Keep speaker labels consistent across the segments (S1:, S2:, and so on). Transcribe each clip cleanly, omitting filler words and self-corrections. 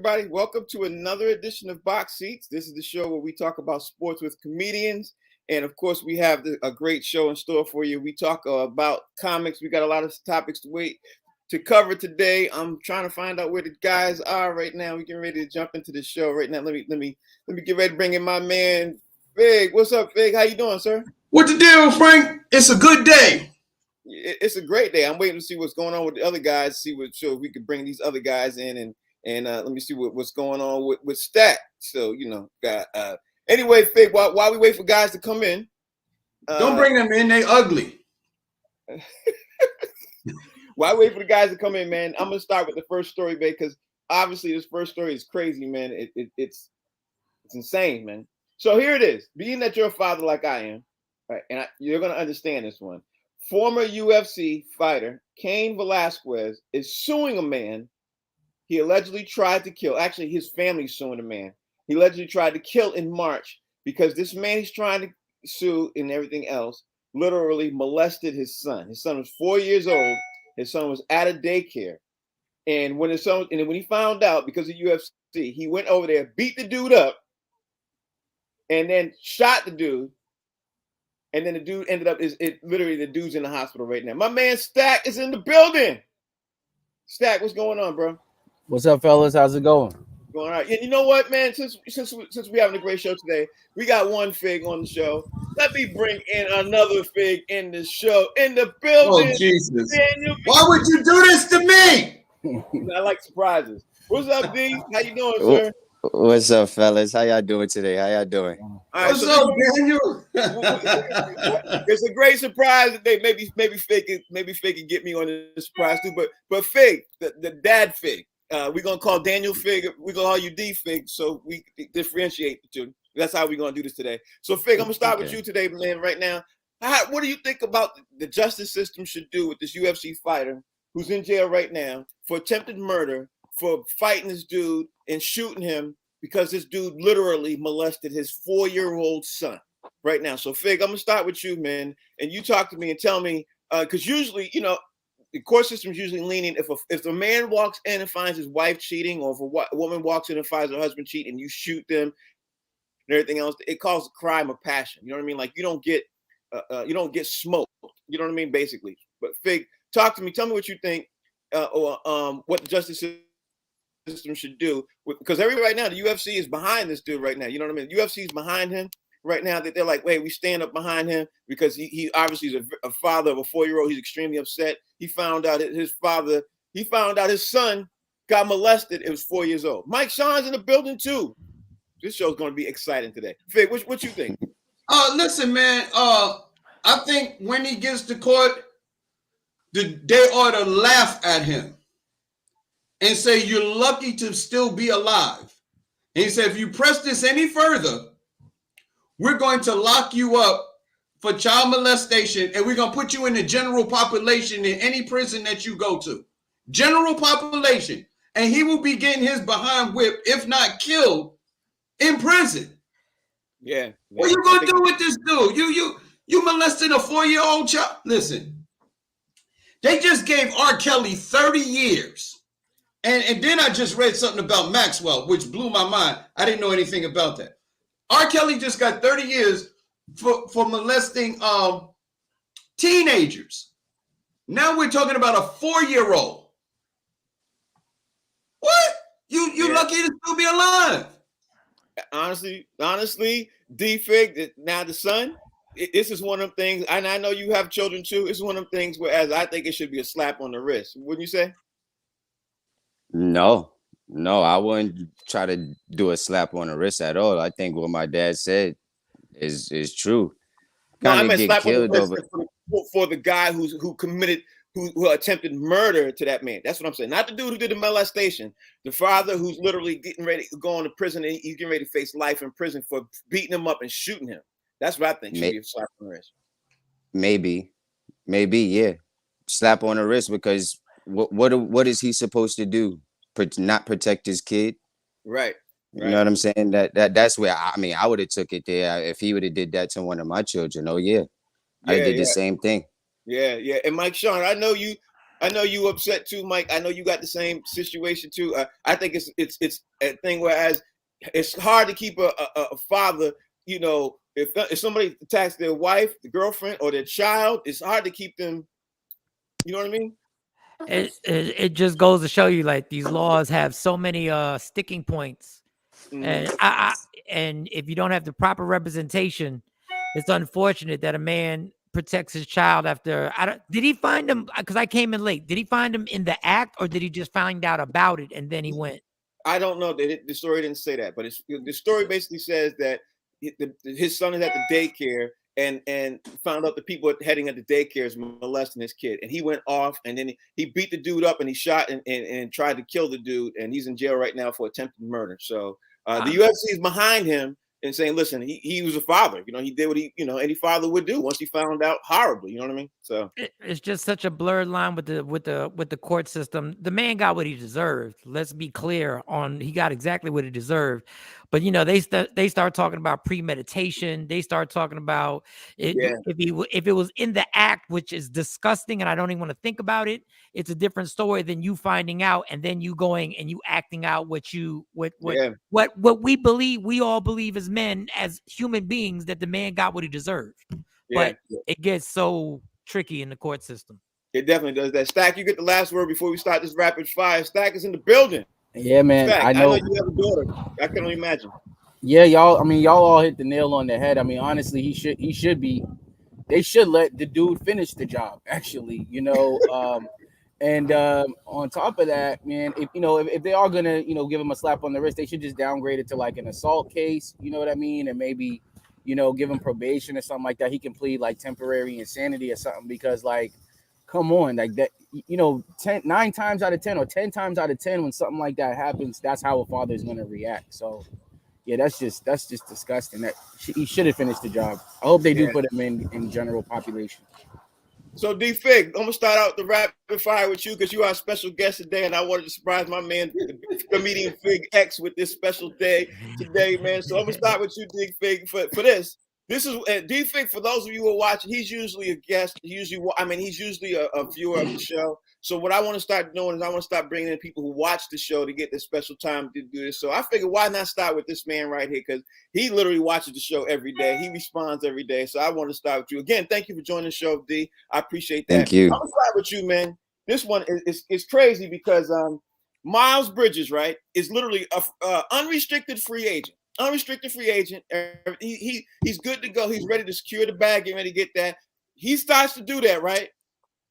S1: everybody? Welcome to another edition of Box Seats. This is the show where we talk about sports with comedians. And of course, we have a great show in store for you. We talk about comics. We got a lot of topics to cover today. I'm trying to find out where the guys are right now. We're getting ready to jump into the show right now. Let me get ready to bring in my man, Fig. What's up, Fig? How you doing, sir?
S2: What the deal, Frank? It's a good day.
S1: It's a great day. I'm waiting to see what's going on with the other guys. See what show we could bring these other guys in and let me see what's going on with Stat. So anyway, Fig, while we wait for guys to come in,
S2: don't bring them in. They ugly.
S1: While I wait for the guys to come in, man, I'm gonna start with the first story, babe, because obviously this first story is crazy, man. It's insane, man. So here it is. Being that you're a father like I am, right, and you're gonna understand this one. Former UFC fighter Cain Velasquez is suing a man he allegedly tried to kill. Actually, his family's suing a man he allegedly tried to kill in March because this man he's trying to sue and everything else literally molested his son. His son was 4 years old. His son was at a daycare. And when he found out because of UFC, he went over there, beat the dude up, and then shot the dude. And then the dude ended up literally the dude's in the hospital right now. My man Stack is in the building. Stack, what's going on, bro?
S3: What's up, fellas? How's it going?
S1: Going all right. And you know what, man? Since we're having a great show today, we got one Fig on the show. Let me bring in another Fig in the show, in the building.
S2: Oh, Jesus. Why would you do this to me?
S1: I like surprises. What's up, D? How you doing, sir?
S4: What's up, fellas? How y'all doing today? How y'all doing?
S1: All right,
S2: What's up, Daniel?
S1: It's a great surprise today. Maybe Fig can get me on this surprise too. But Fig, the dad Fig. We're gonna call Daniel Fig. We're gonna call you D Fig, so we differentiate the two. That's how we're gonna do this today. So Fig, I'm gonna start with you today, man. Right now, what do you think about the justice system should do with this UFC fighter who's in jail right now for attempted murder, for fighting this dude and shooting him because this dude literally molested his 4-year-old son right now? So Fig, I'm gonna start with you, man, and you talk to me and tell me, because usually, the court system is usually leaning if a man walks in and finds his wife cheating, or if a woman walks in and finds her husband cheating, and you shoot them and everything else, it calls a crime of passion. You know what I mean? Like you don't get smoked. You know what I mean? Basically. But Fig, talk to me. Tell me what you think, or what the justice system should do, because everybody right now, the UFC is behind this dude right now. You know what I mean? The UFC is behind him right now. That they're like, wait, we stand up behind him because he obviously is a father of a 4-year-old. He's extremely upset. He found out his son got molested. It was 4 years old. Mike Sean's in the building too. This show's going to be exciting today. Fig, what you think?
S2: Listen, man. I think when he gets to court, they ought to laugh at him and say, you're lucky to still be alive. And he said, if you press this any further, we're going to lock you up for child molestation, and we're going to put you in the general population in any prison that you go to. General population. And he will be getting his behind whipped, if not killed, in prison.
S1: Yeah.
S2: What are you going to do with this dude? You molesting a 4-year-old child? Listen, they just gave R. Kelly 30 years. And then I just read something about Maxwell, which blew my mind. I didn't know anything about that. R. Kelly just got 30 years for molesting teenagers. Now we're talking about a 4-year-old. What? You lucky to still be alive.
S1: Honestly, D-Fig, now the son, this is one of them things, and I know you have children too. It's one of them things whereas I think it should be a slap on the wrist. Wouldn't you say?
S4: No, I wouldn't try to do a slap on the wrist at all. I think what my dad said is true.
S1: No, I meant slap on the wrist for the guy who attempted murder to that man. That's what I'm saying. Not the dude who did the molestation. The father who's literally getting ready to go into prison, and he's getting ready to face life in prison for beating him up and shooting him. That's what I think should be a slap on the wrist. Maybe,
S4: yeah. Slap on the wrist, because what is he supposed to do? Not protect his kid? Right. You know what I'm saying? That's where I would have took it there if he would have did that to one of my children. Oh yeah. I did the same thing.
S1: Yeah. And Mike Sean, I know you I know you upset too, Mike. I know you got the same situation too. I think it's a thing whereas it's hard to keep a father, you know, if somebody attacks their wife, the girlfriend, or their child, it's hard to keep them. You know what I mean?
S5: It just goes to show you, like, these laws have so many sticking points, and and if you don't have the proper representation, it's unfortunate that a man protects his child after. Did he find him? Because I came in late. Did he find him in the act, or did he just find out about it and then he went?
S1: I don't know. The story didn't say that, but the story basically says that his son is at the daycare and found out the people heading at the daycare is molesting his kid, and he went off and then he beat the dude up and he shot and tried to kill the dude, and he's in jail right now for attempted murder. So the UFC is behind him and saying, listen, he was a father. You know, he did what any father would do once he found out horribly. You know what I mean? So
S5: it's just such a blurred line with the court system. The man got what he deserved. Let's be clear on, he got exactly what he deserved. But they start talking about premeditation. They start talking about it, if it was in the act, which is disgusting, and I don't even want to think about it. It's a different story than you finding out and then you going and you acting out what we all believe as men, as human beings, that the man got what he deserved. But it gets so tricky in the court system.
S1: It definitely does that. Stack, you get the last word before we start this rapid fire. Stack is in the building.
S3: Yeah, man.
S1: Stack,
S3: I know
S1: you have a daughter. I can only imagine.
S3: Yeah, y'all. I mean, y'all all hit the nail on the head. I mean, honestly, he should be. They should let the dude finish the job. Actually, and on top of that, man, if they are gonna give him a slap on the wrist, they should just downgrade it to like an assault case. You know what I mean? And maybe give him probation or something like that. He can plead like temporary insanity or something, because like, come on, like that, 9 times out of 10 or 10 times out of 10, when something like that happens, that's how a father is going to react. So yeah, that's just disgusting. That he should have finished the job. I hope they do put him in general population. So
S1: D Fig, I'm gonna start out the rapid fire with you because you are a special guest today, and I wanted to surprise my man, comedian Fig X, with this special day today, man. So I'm gonna start with you, D Fig, for this. This is D Fig. For those of you who are watching, he's usually a guest. He's usually a viewer of the show. So what I want to start doing is I want to start bringing in people who watch the show to get this special time to do this. So I figured, why not start with this man right here? Because he literally watches the show every day. He responds every day. So I want to start with you. Again, thank you for joining the show, D. I appreciate that.
S4: Thank you.
S1: I'm going to start with you, man. This one is crazy because Miles Bridges, right, is literally a unrestricted free agent. Unrestricted free agent. He's good to go. He's ready to secure the bag, getting ready to get that. He starts to do that, right?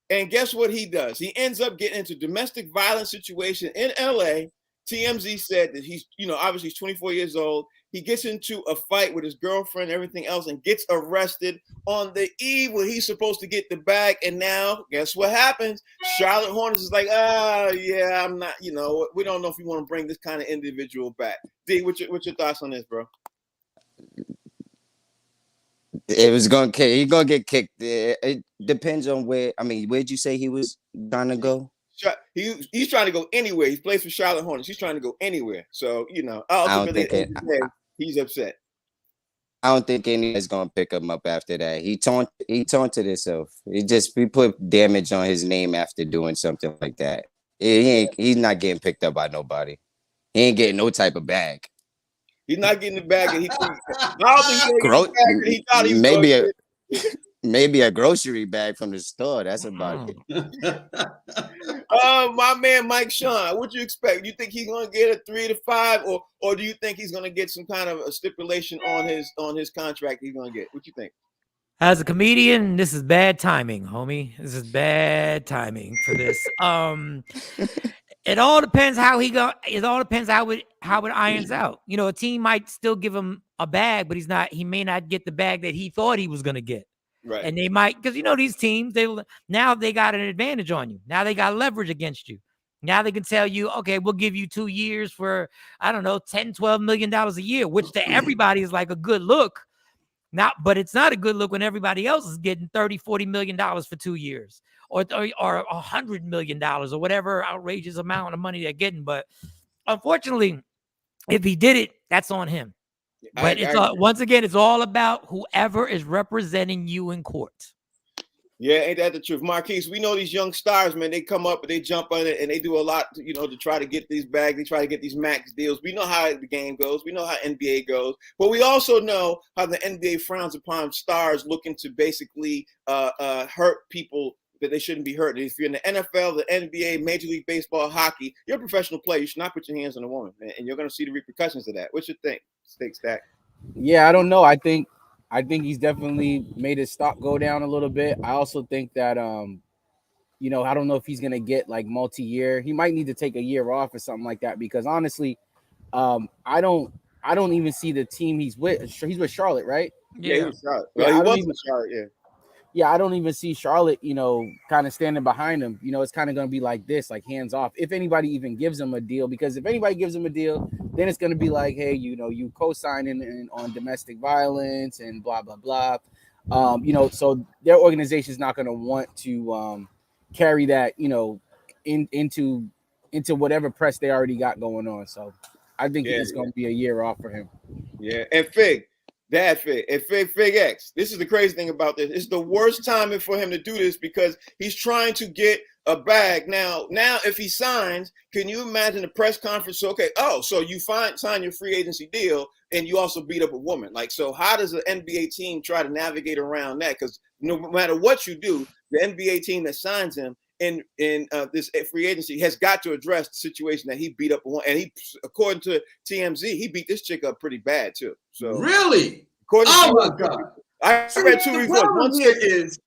S1: And guess what he does? He ends up getting into domestic violence situation in LA. TMZ said that he's, obviously he's 24 years old. He gets into a fight with his girlfriend, everything else, and gets arrested on the eve where he's supposed to get the bag. And now, guess what happens? Charlotte Hornets is like, I'm not, we don't know if we want to bring this kind of individual back. D, what's your thoughts on this, bro?
S4: He's gonna get kicked. It depends on where. I mean, where'd you say he was trying to go?
S1: He's trying to go anywhere. He plays for Charlotte Hornets. He's trying to go anywhere. So he's upset.
S4: I don't think anybody's gonna pick him up after that. He taunted himself. He put damage on his name after doing something like that. He's not getting picked up by nobody. He ain't getting no type of bag.
S1: He's not getting the bag, and he thought he was
S4: maybe a grocery bag from the store. That's about
S1: it. My man Mike Sean, what do you expect? You think he's gonna get a 3 to 5, or do you think he's gonna get some kind of a stipulation on his contract he's gonna get? What you think?
S5: As a comedian, this is bad timing, homie. This is bad timing for this. It all depends how it irons out. A team might still give him a bag, but he may not get the bag that he thought he was going to get.
S1: Right.
S5: And they might, because these teams, now they got an advantage on you. Now they got leverage against you. Now they can tell you, okay, we'll give you 2 years for, I don't know, $10, $12 million a year, which to everybody is like a good look. But it's not a good look when everybody else is getting $30, $40 million for 2 years. Or $100 million or whatever outrageous amount of money they're getting. But unfortunately, if he did it, that's on him. But once again, it's all about whoever is representing you in court.
S1: Yeah, ain't that the truth, Marquise? We know these young stars, man. They come up and they jump on it, and they do a lot, to try to get these bags. They try to get these max deals. We know how the game goes. We know how NBA goes, but we also know how the NBA frowns upon stars looking to basically hurt people that they shouldn't be hurt. If you're in the NFL, the NBA, Major League Baseball, hockey, you're a professional player. You should not put your hands on a woman, man, and you're going to see the repercussions of that. What you think, Steak Stack?
S3: Yeah, I don't know. I think he's definitely made his stock go down a little bit. I also think that I don't know if he's gonna get like multi-year. He might need to take a year off or something like that, because honestly, I don't even see the team he's with. He's with Charlotte, right?
S1: Yeah, he was Charlotte.
S3: Yeah,
S1: Well, he was with Charlotte, yeah.
S3: Yeah, I don't even see Charlotte, kind of standing behind him. It's kind of going to be like this, like hands off. If anybody even gives him a deal, because if anybody gives him a deal, then it's going to be like, hey, you co-signing on domestic violence and blah, blah, blah. So their organization is not going to want to carry that, into whatever press they already got going on. So I think it's going to be a year off for him.
S1: Yeah, and Fig. Dad Fig and Fig X. This is the crazy thing about this. It's the worst timing for him to do this because he's trying to get a bag. Now, if he signs, can you imagine the press conference? So you sign your free agency deal and you also beat up a woman. Like, so how does the NBA team try to navigate around that? Because no matter what you do, the NBA team that signs him in this free agency has got to address the situation that he beat up a woman. And he, according to TMZ, he beat this chick up pretty bad too. So
S2: really? Oh my God!
S1: I read 2 reports.
S2: One here is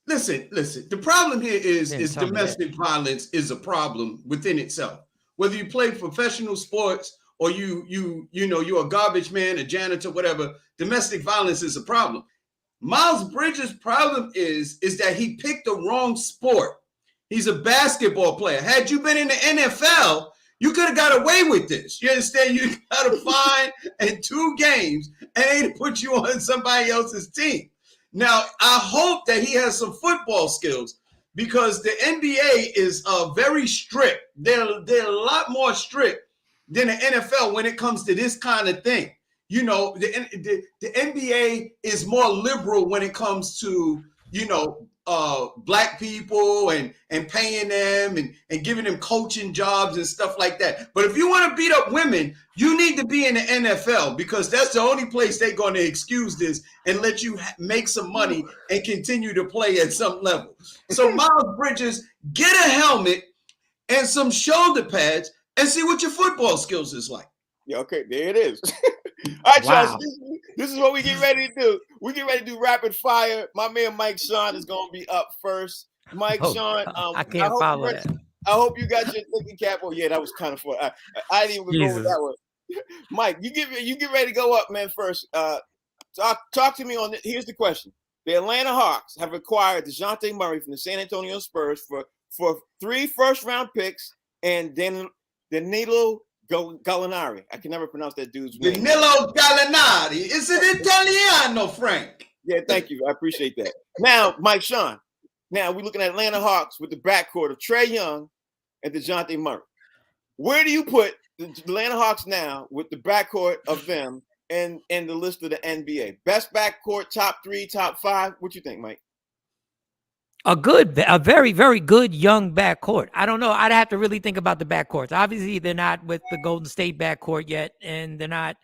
S2: listen. The problem here is domestic violence is a problem within itself. Whether you play professional sports or you're a garbage man, a janitor, whatever, domestic violence is a problem. Miles Bridges' problem is that he picked the wrong sport. He's a basketball player. Had you been in the NFL, you could have got away with this. You understand? You got a fine in 2 games and they put you on somebody else's team. Now, I hope that he has some football skills because the NBA is very strict. They're a lot more strict than the NFL when it comes to this kind of thing. The NBA is more liberal when it comes to, black people and paying them and giving them coaching jobs and stuff like that. But if you want to beat up women, you need to be in the NFL because that's the only place they're going to excuse this and let you make some money and continue to play at some level. So Miles Bridges, get a helmet and some shoulder pads and see what your football skills is like.
S1: Yeah, okay, there it is. All right, wow. This is what we get ready to do. We get ready to do rapid fire. My man Mike Sean is going to be up first. Sean,
S5: I can't follow that.
S1: I hope you got your thinking cap. Oh yeah, that was kind of fun. I didn't even go with that one. Mike, you get ready to go up, man. First, talk to me on this. Here's the question: the Atlanta Hawks have acquired DeJounte Murray from the San Antonio Spurs for 3 first-round picks and then Danilo Gallinari. I can never pronounce that dude's name.
S2: Danilo Gallinari. It's an Italiano, Frank.
S1: Yeah, thank you. I appreciate that. Now, Mike Sean. Now we're looking at Atlanta Hawks with the backcourt of Trae Young and DeJounte Murray. Where do you put the Atlanta Hawks now with the backcourt of them and the list of the NBA? Best backcourt, top 3, top 5. What you think, Mike?
S5: A very, very good young backcourt. I don't know. I'd have to really think about the backcourts. Obviously, they're not with the Golden State backcourt yet, and they're not.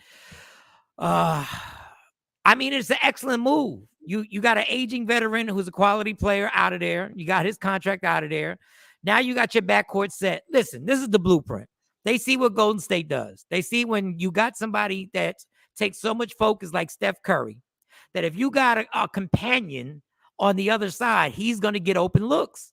S5: It's an excellent move. You got an aging veteran who's a quality player out of there. You got his contract out of there. Now you got your backcourt set. Listen, this is the blueprint. They see what Golden State does. They see when you got somebody that takes so much focus like Steph Curry, that if you got a companion on the other side, he's going to get open looks.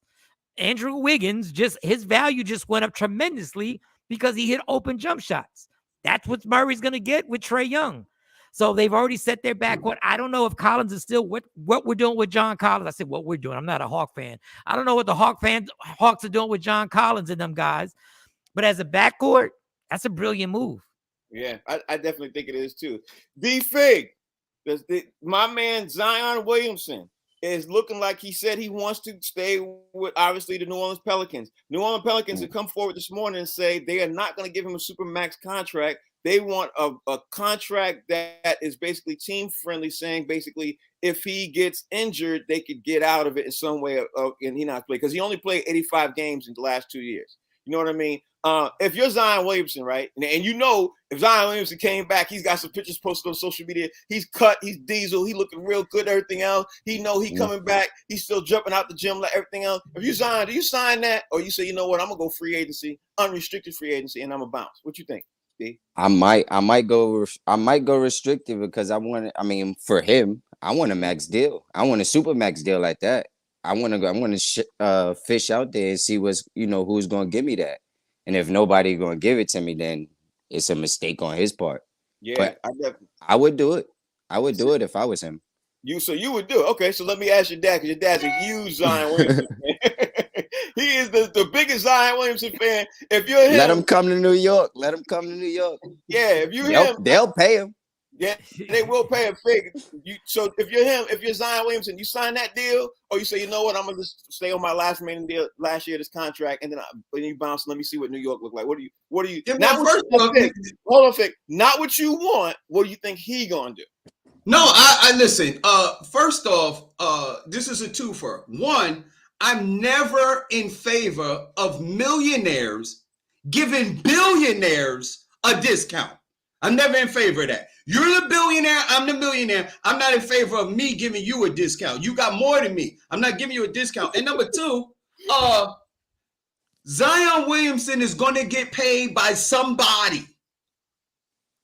S5: Andrew Wiggins, his value just went up tremendously because he hit open jump shots. That's what Murray's going to get with Trae Young. So they've already set their backcourt. I don't know if Collins is still what we're doing with John Collins. I said what we're doing. I'm not a Hawk fan. I don't know what the Hawks are doing with John Collins and them guys. But as a backcourt, that's a brilliant move.
S1: Yeah, I definitely think it is too. D-Fig, my man Zion Williamson is looking like he said he wants to stay with, obviously, the New Orleans Pelicans. New Orleans Pelicans have come forward this morning and say they are not going to give him a supermax contract. They want a contract that is basically team friendly, saying basically if he gets injured, they could get out of it in some way, and he not play because he only played 85 games in the last 2 years. You know what I mean? If you're Zion Williamson, right, and you know if Zion Williamson came back, he's got some pictures posted on social media. He's cut, he's diesel, he looking real good, everything else. He know he coming back. He's still jumping out the gym like everything else. If you Zion, do you sign that, or you say, you know what, I'm gonna go free agency, unrestricted free agency, and I'm gonna bounce? What you think, Steve?
S4: I might go restricted because for him, I want a max deal. I want a super max deal like that. I want to fish out there and see who's going to give me that. And if nobody's going to give it to me, then it's a mistake on his part.
S1: Yeah,
S4: but I would do it. I would do it if I was him.
S1: So you would do it. Okay, so let me ask your dad, because your dad's a huge Zion Williamson fan. He is the biggest Zion Williamson fan. If you're him,
S4: let him come to New York.
S1: Yeah, if you're him,
S4: they'll pay him.
S1: Yeah, they will pay a fig. So if you're him, if you're Zion Williamson, you sign that deal, or you say, you know what, I'm gonna just stay on my last remaining deal, last year of this contract, and then when you bounce, let me see what New York look like. What do you?
S2: Yeah,
S1: not what hold on, Fig. Not what you want. What do you think he gonna do?
S2: No, I listen. First off, this is a twofer. One, I'm never in favor of millionaires giving billionaires a discount. I'm never in favor of that. You're the billionaire, I'm the millionaire. I'm not in favor of me giving you a discount. You got more than me. I'm not giving you a discount. And number two, Zion Williamson is going to get paid by somebody.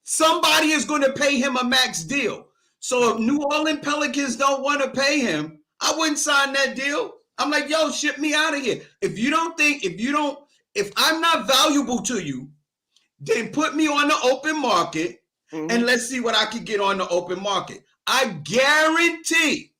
S2: Somebody is going to pay him a max deal. So if New Orleans Pelicans don't want to pay him, I wouldn't sign that deal. I'm like, yo, ship me out of here. If I'm not valuable to you, then put me on the open market and let's see what I can get on the open market. I guarantee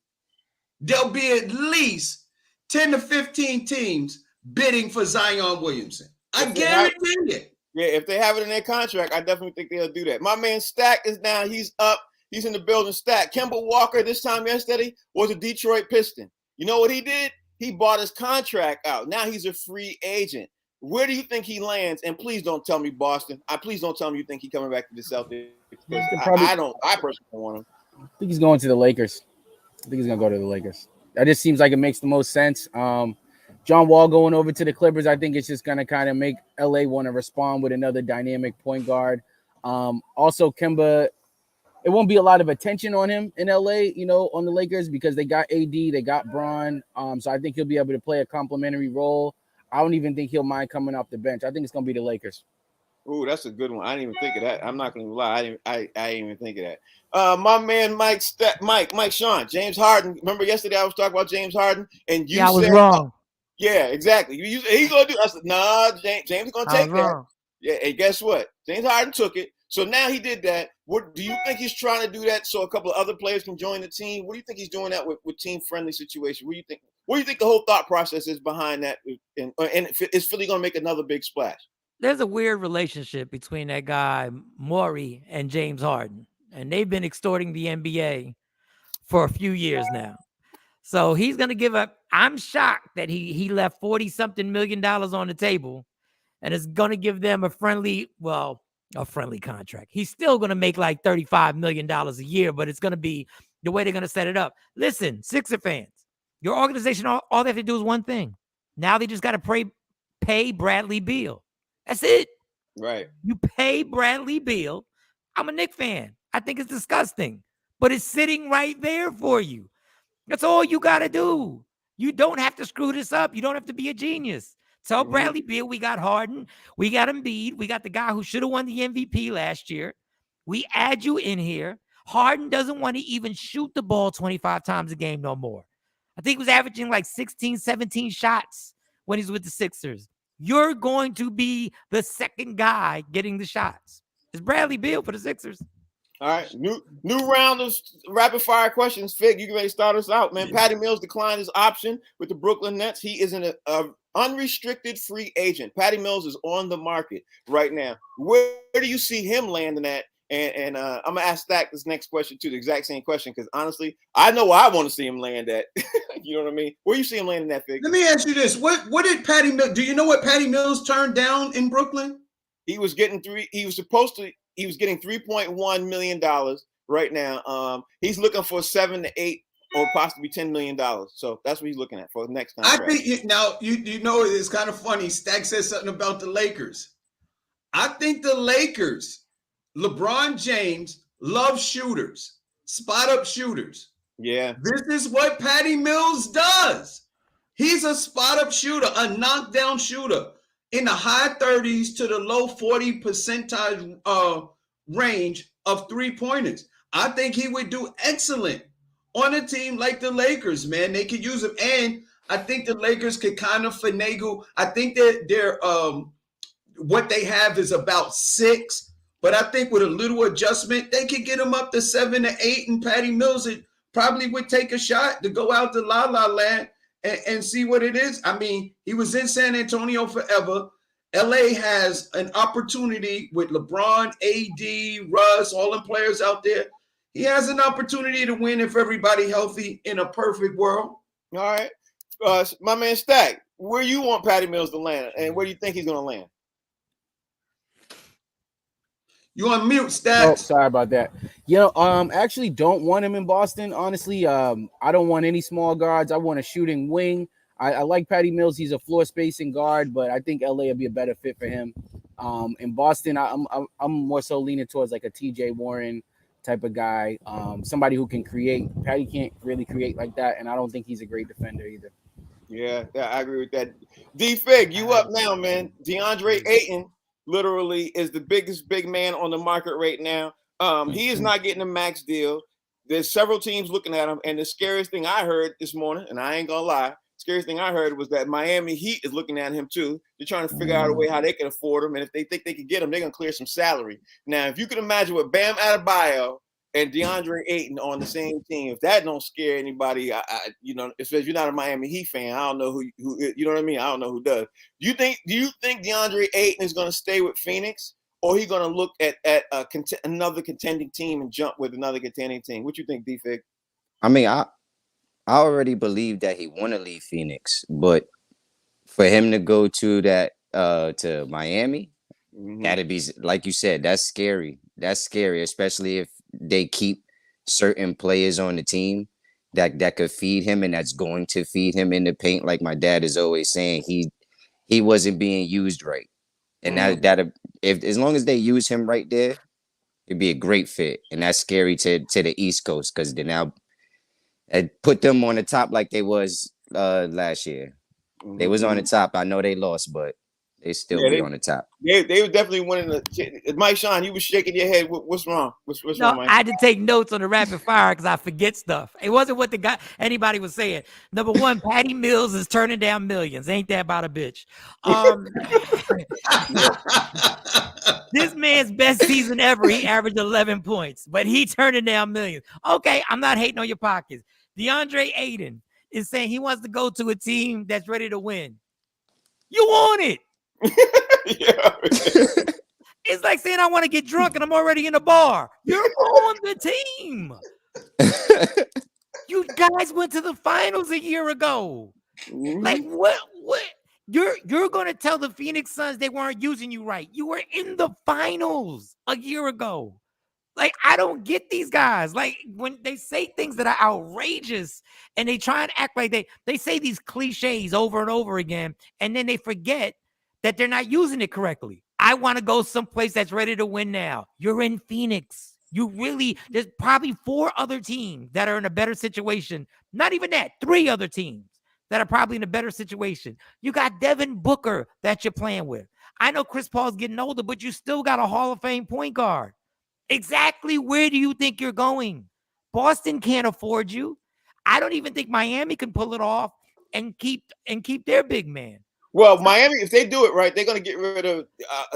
S2: there'll be at least 10 to 15 teams bidding for Zion Williamson. I guarantee it.
S1: Yeah, if they have it in their contract, I definitely think they'll do that. My man Stack is now, he's up. He's in the building. Stack. Kemba Walker this time yesterday was a Detroit Piston. You know what he did? He bought his contract out. Now he's a free agent. Where do you think he lands? And please don't tell me Boston. Please don't tell me you think he's coming back to the Celtics. I personally don't want him.
S3: I think he's going to the Lakers. I think he's going to go to the Lakers. That just seems like it makes the most sense. John Wall going over to the Clippers, I think it's just going to kind of make LA want to respond with another dynamic point guard. Also, Kemba, it won't be a lot of attention on him in LA, on the Lakers, because they got AD, they got Bron. So I think he'll be able to play a complementary role. I don't even think he'll mind coming off the bench. I think it's going to be the Lakers.
S1: Ooh, that's a good one. I didn't even think of that. I'm not going to lie. I didn't even think of that. My man, Mike Sean, James Harden. Remember yesterday I was talking about James Harden, and you said,
S5: I was wrong.
S1: Yeah, exactly. He's going to do. I said, nah, James is going to take that. Yeah, and guess what? James Harden took it. So now he did that. What do you think he's trying to do that so a couple of other players can join the team? What do you think he's doing that with team-friendly situation? What do you think the whole thought process is behind that? And is Philly going to make another big splash?
S5: There's a weird relationship between that guy, Morey, and James Harden. And they've been extorting the NBA for a few years now. So he's going to give up. I'm shocked that he left $40-something million on the table and is going to give them a friendly contract. He's still going to make like $35 million a year, but it's going to be the way they're going to set it up. Listen, Sixer fans, your organization, all they have to do is one thing. Now they just got to pay Bradley Beal. That's it.
S1: Right.
S5: You pay Bradley Beal. I'm a Knicks fan. I think it's disgusting, but it's sitting right there for you. That's all you got to do. You don't have to screw this up. You don't have to be a genius. Tell Bradley Beal we got Harden. We got Embiid. We got the guy who should have won the MVP last year. We add you in here. Harden doesn't want to even shoot the ball 25 times a game no more. I think he was averaging like 16, 17 shots when he's with the Sixers. You're going to be the second guy getting the shots. It's Bradley Beal for the Sixers.
S1: All right. New round of rapid fire questions. Fig, you can ready to start us out, man. Patty Mills declined his option with the Brooklyn Nets. He is an unrestricted free agent. Patty Mills is on the market right now. Where do you see him landing at? And I'm going to ask Stack this next question too, the exact same question, because honestly, I know where I want to see him land at. You know what I mean? Where you see him landing at, Fig?
S2: Let me ask you this. What did Patty Mills, do you know what Patty Mills turned down in Brooklyn?
S1: He was getting $3.1 million right now. He's looking for 7 to 8 or possibly $10 million. So that's what he's looking at for the next contract.
S2: I think now you know it's kind of funny. Stack said something about the Lakers. I think the Lakers, LeBron James, love shooters, spot up shooters.
S1: Yeah.
S2: This is what Patty Mills does. He's a spot up shooter, a knockdown shooter in the high 30s to the low 40 percentile range of 3-pointers. I think he would do excellent on a team like the Lakers, man. They could use him. And I think the Lakers could kind of finagle. I think that they're what they have is about 6, but I think with a little adjustment, they could get him up to 7 or 8, and Patty Mills probably would take a shot to go out to La La Land and see what it is. I mean, he was in San Antonio forever. LA has an opportunity with LeBron, AD, Russ, all the players out there. He has an opportunity to win if everybody healthy in a perfect world.
S1: All right. My man Stack, where you want Patty Mills to land, and where do you think he's going to land?
S2: You on mute, Stack?
S3: Oh, sorry about that. Actually don't want him in Boston. Honestly, I don't want any small guards. I want a shooting wing. I like Patty Mills. He's a floor spacing guard, but I think LA would be a better fit for him. In Boston, I'm more so leaning towards like a TJ Warren type of guy, somebody who can create. Patty can't really create like that, and I don't think he's a great defender either.
S1: Yeah, I agree with that. D-Fig, you up now, man. DeAndre Ayton literally is the biggest big man on the market right now. He is not getting a max deal. There's several teams looking at him, and the scariest thing I heard this morning, and I ain't gonna lie, scariest thing I heard was that Miami Heat is looking at him too. They're trying to figure out a way how they can afford him, and if they think they can get him, they're gonna clear some salary. Now, if you can imagine with Bam Adebayo and DeAndre Ayton on the same team, if that don't scare anybody, if you're not a Miami Heat fan, I don't know who you know what I mean. I don't know who does. Do you think DeAndre Ayton is gonna stay with Phoenix, or he gonna look at another contending team and jump with another contending team? What you think, D-Fig?
S4: I mean, I already believe that he want to leave Phoenix, but for him to go to to Miami, that'd be, like you said, that's scary. That's scary, especially if they keep certain players on the team that could feed him and that's going to feed him in the paint. Like my dad is always saying, he wasn't being used right, and if as long as they use him right there, it'd be a great fit, and that's scary to the East Coast because they now put them on the top like they was last year. They was on the top. I know they lost, but they still be on the top.
S1: They were definitely winning. Mike Sean, you was shaking your head. What's wrong? What's wrong, Mike?
S5: I had to take notes on the rapid fire because I forget stuff. It wasn't what anybody was saying. Number one, Patty Mills is turning down millions. Ain't that about a bitch? This man's best season ever, he averaged 11 points, but he turning down millions. Okay, I'm not hating on your pockets. DeAndre Ayton is saying he wants to go to a team that's ready to win. You want it. It's like saying I want to get drunk and I'm already in a bar. You're on the team. You guys went to the finals a year ago. Like what? You're going to tell the Phoenix Suns they weren't using you right. You were in the finals a year ago. Like, I don't get these guys. Like, when they say things that are outrageous and they try and act like they say these cliches over and over again, and then they forget that they're not using it correctly. I want to go someplace that's ready to win now. You're in Phoenix. There's probably 4 other teams that are in a better situation. Not even that, 3 other teams that are probably in a better situation. You got Devin Booker that you're playing with. I know Chris Paul's getting older, but you still got a Hall of Fame point guard. Exactly where do you think you're going? Boston can't afford you. I don't even think Miami can pull it off and keep their big man.
S1: Well, Miami, if they do it right, they're going to get rid of.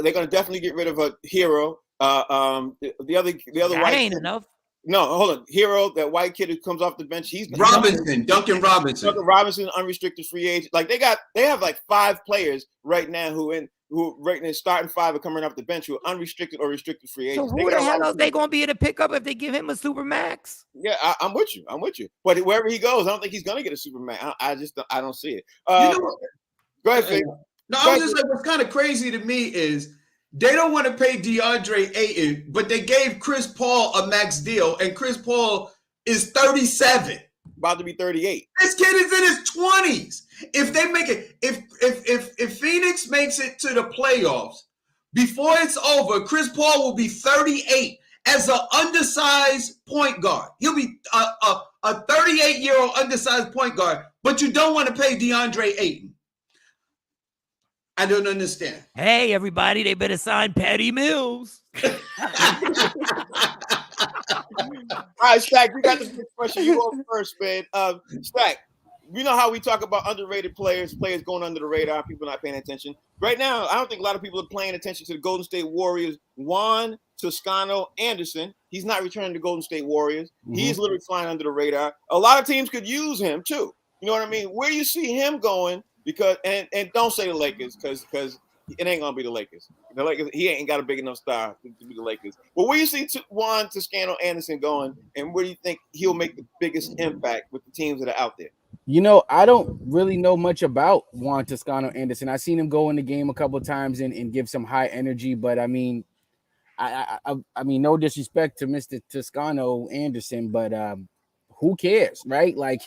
S1: They're going to definitely get rid of a Hero. The other
S5: that
S1: white
S5: ain't
S1: kid.
S5: enough.
S1: No, hold on. Hero, that white kid who comes off the bench. He's
S2: Duncan Robinson.
S1: Duncan Robinson, unrestricted free agent. Like they have like 5 players right now who right now starting 5 are coming off the bench who are unrestricted or restricted free agents.
S5: So who the hell are they going to be able to pick up if they give him a super max?
S1: Yeah, I'm with you. But wherever he goes, I don't think he's going to get a super max. I don't see it. Go ahead, Fig.
S2: No, I was just like, what's kind of crazy to me is they don't want to pay DeAndre Ayton, but they gave Chris Paul a max deal, and Chris Paul is 37.
S1: about to be 38.
S2: This kid is in his 20s. If they make it, if Phoenix makes it to the playoffs, before it's over, Chris Paul will be 38 as an undersized point guard. He'll be a 38-year-old undersized point guard, but you don't want to pay DeAndre Ayton. I don't understand.
S5: Hey, everybody, they better sign Patty Mills.
S1: All right, Stack, we got the big question. You go first, man. Stack, you know how we talk about underrated players going under the radar, people not paying attention. Right now, I don't think a lot of people are paying attention to the Golden State Warriors. Juan Toscano Anderson, he's not returning to Golden State Warriors. Mm-hmm. He's literally flying under the radar. A lot of teams could use him too. You know what I mean? Where do you see him going? Because and don't say the Lakers because it ain't gonna be the Lakers. The Lakers, he ain't got a big enough star to be the Lakers. But where do you see Juan Toscano Anderson going, and where do you think he'll make the biggest impact with the teams that are out there?
S3: You know, I don't really know much about Juan Toscano Anderson. I've seen him go in the game a couple of times and give some high energy, but I mean, I mean, no disrespect to Mr. Toscano Anderson, but who cares, right? Like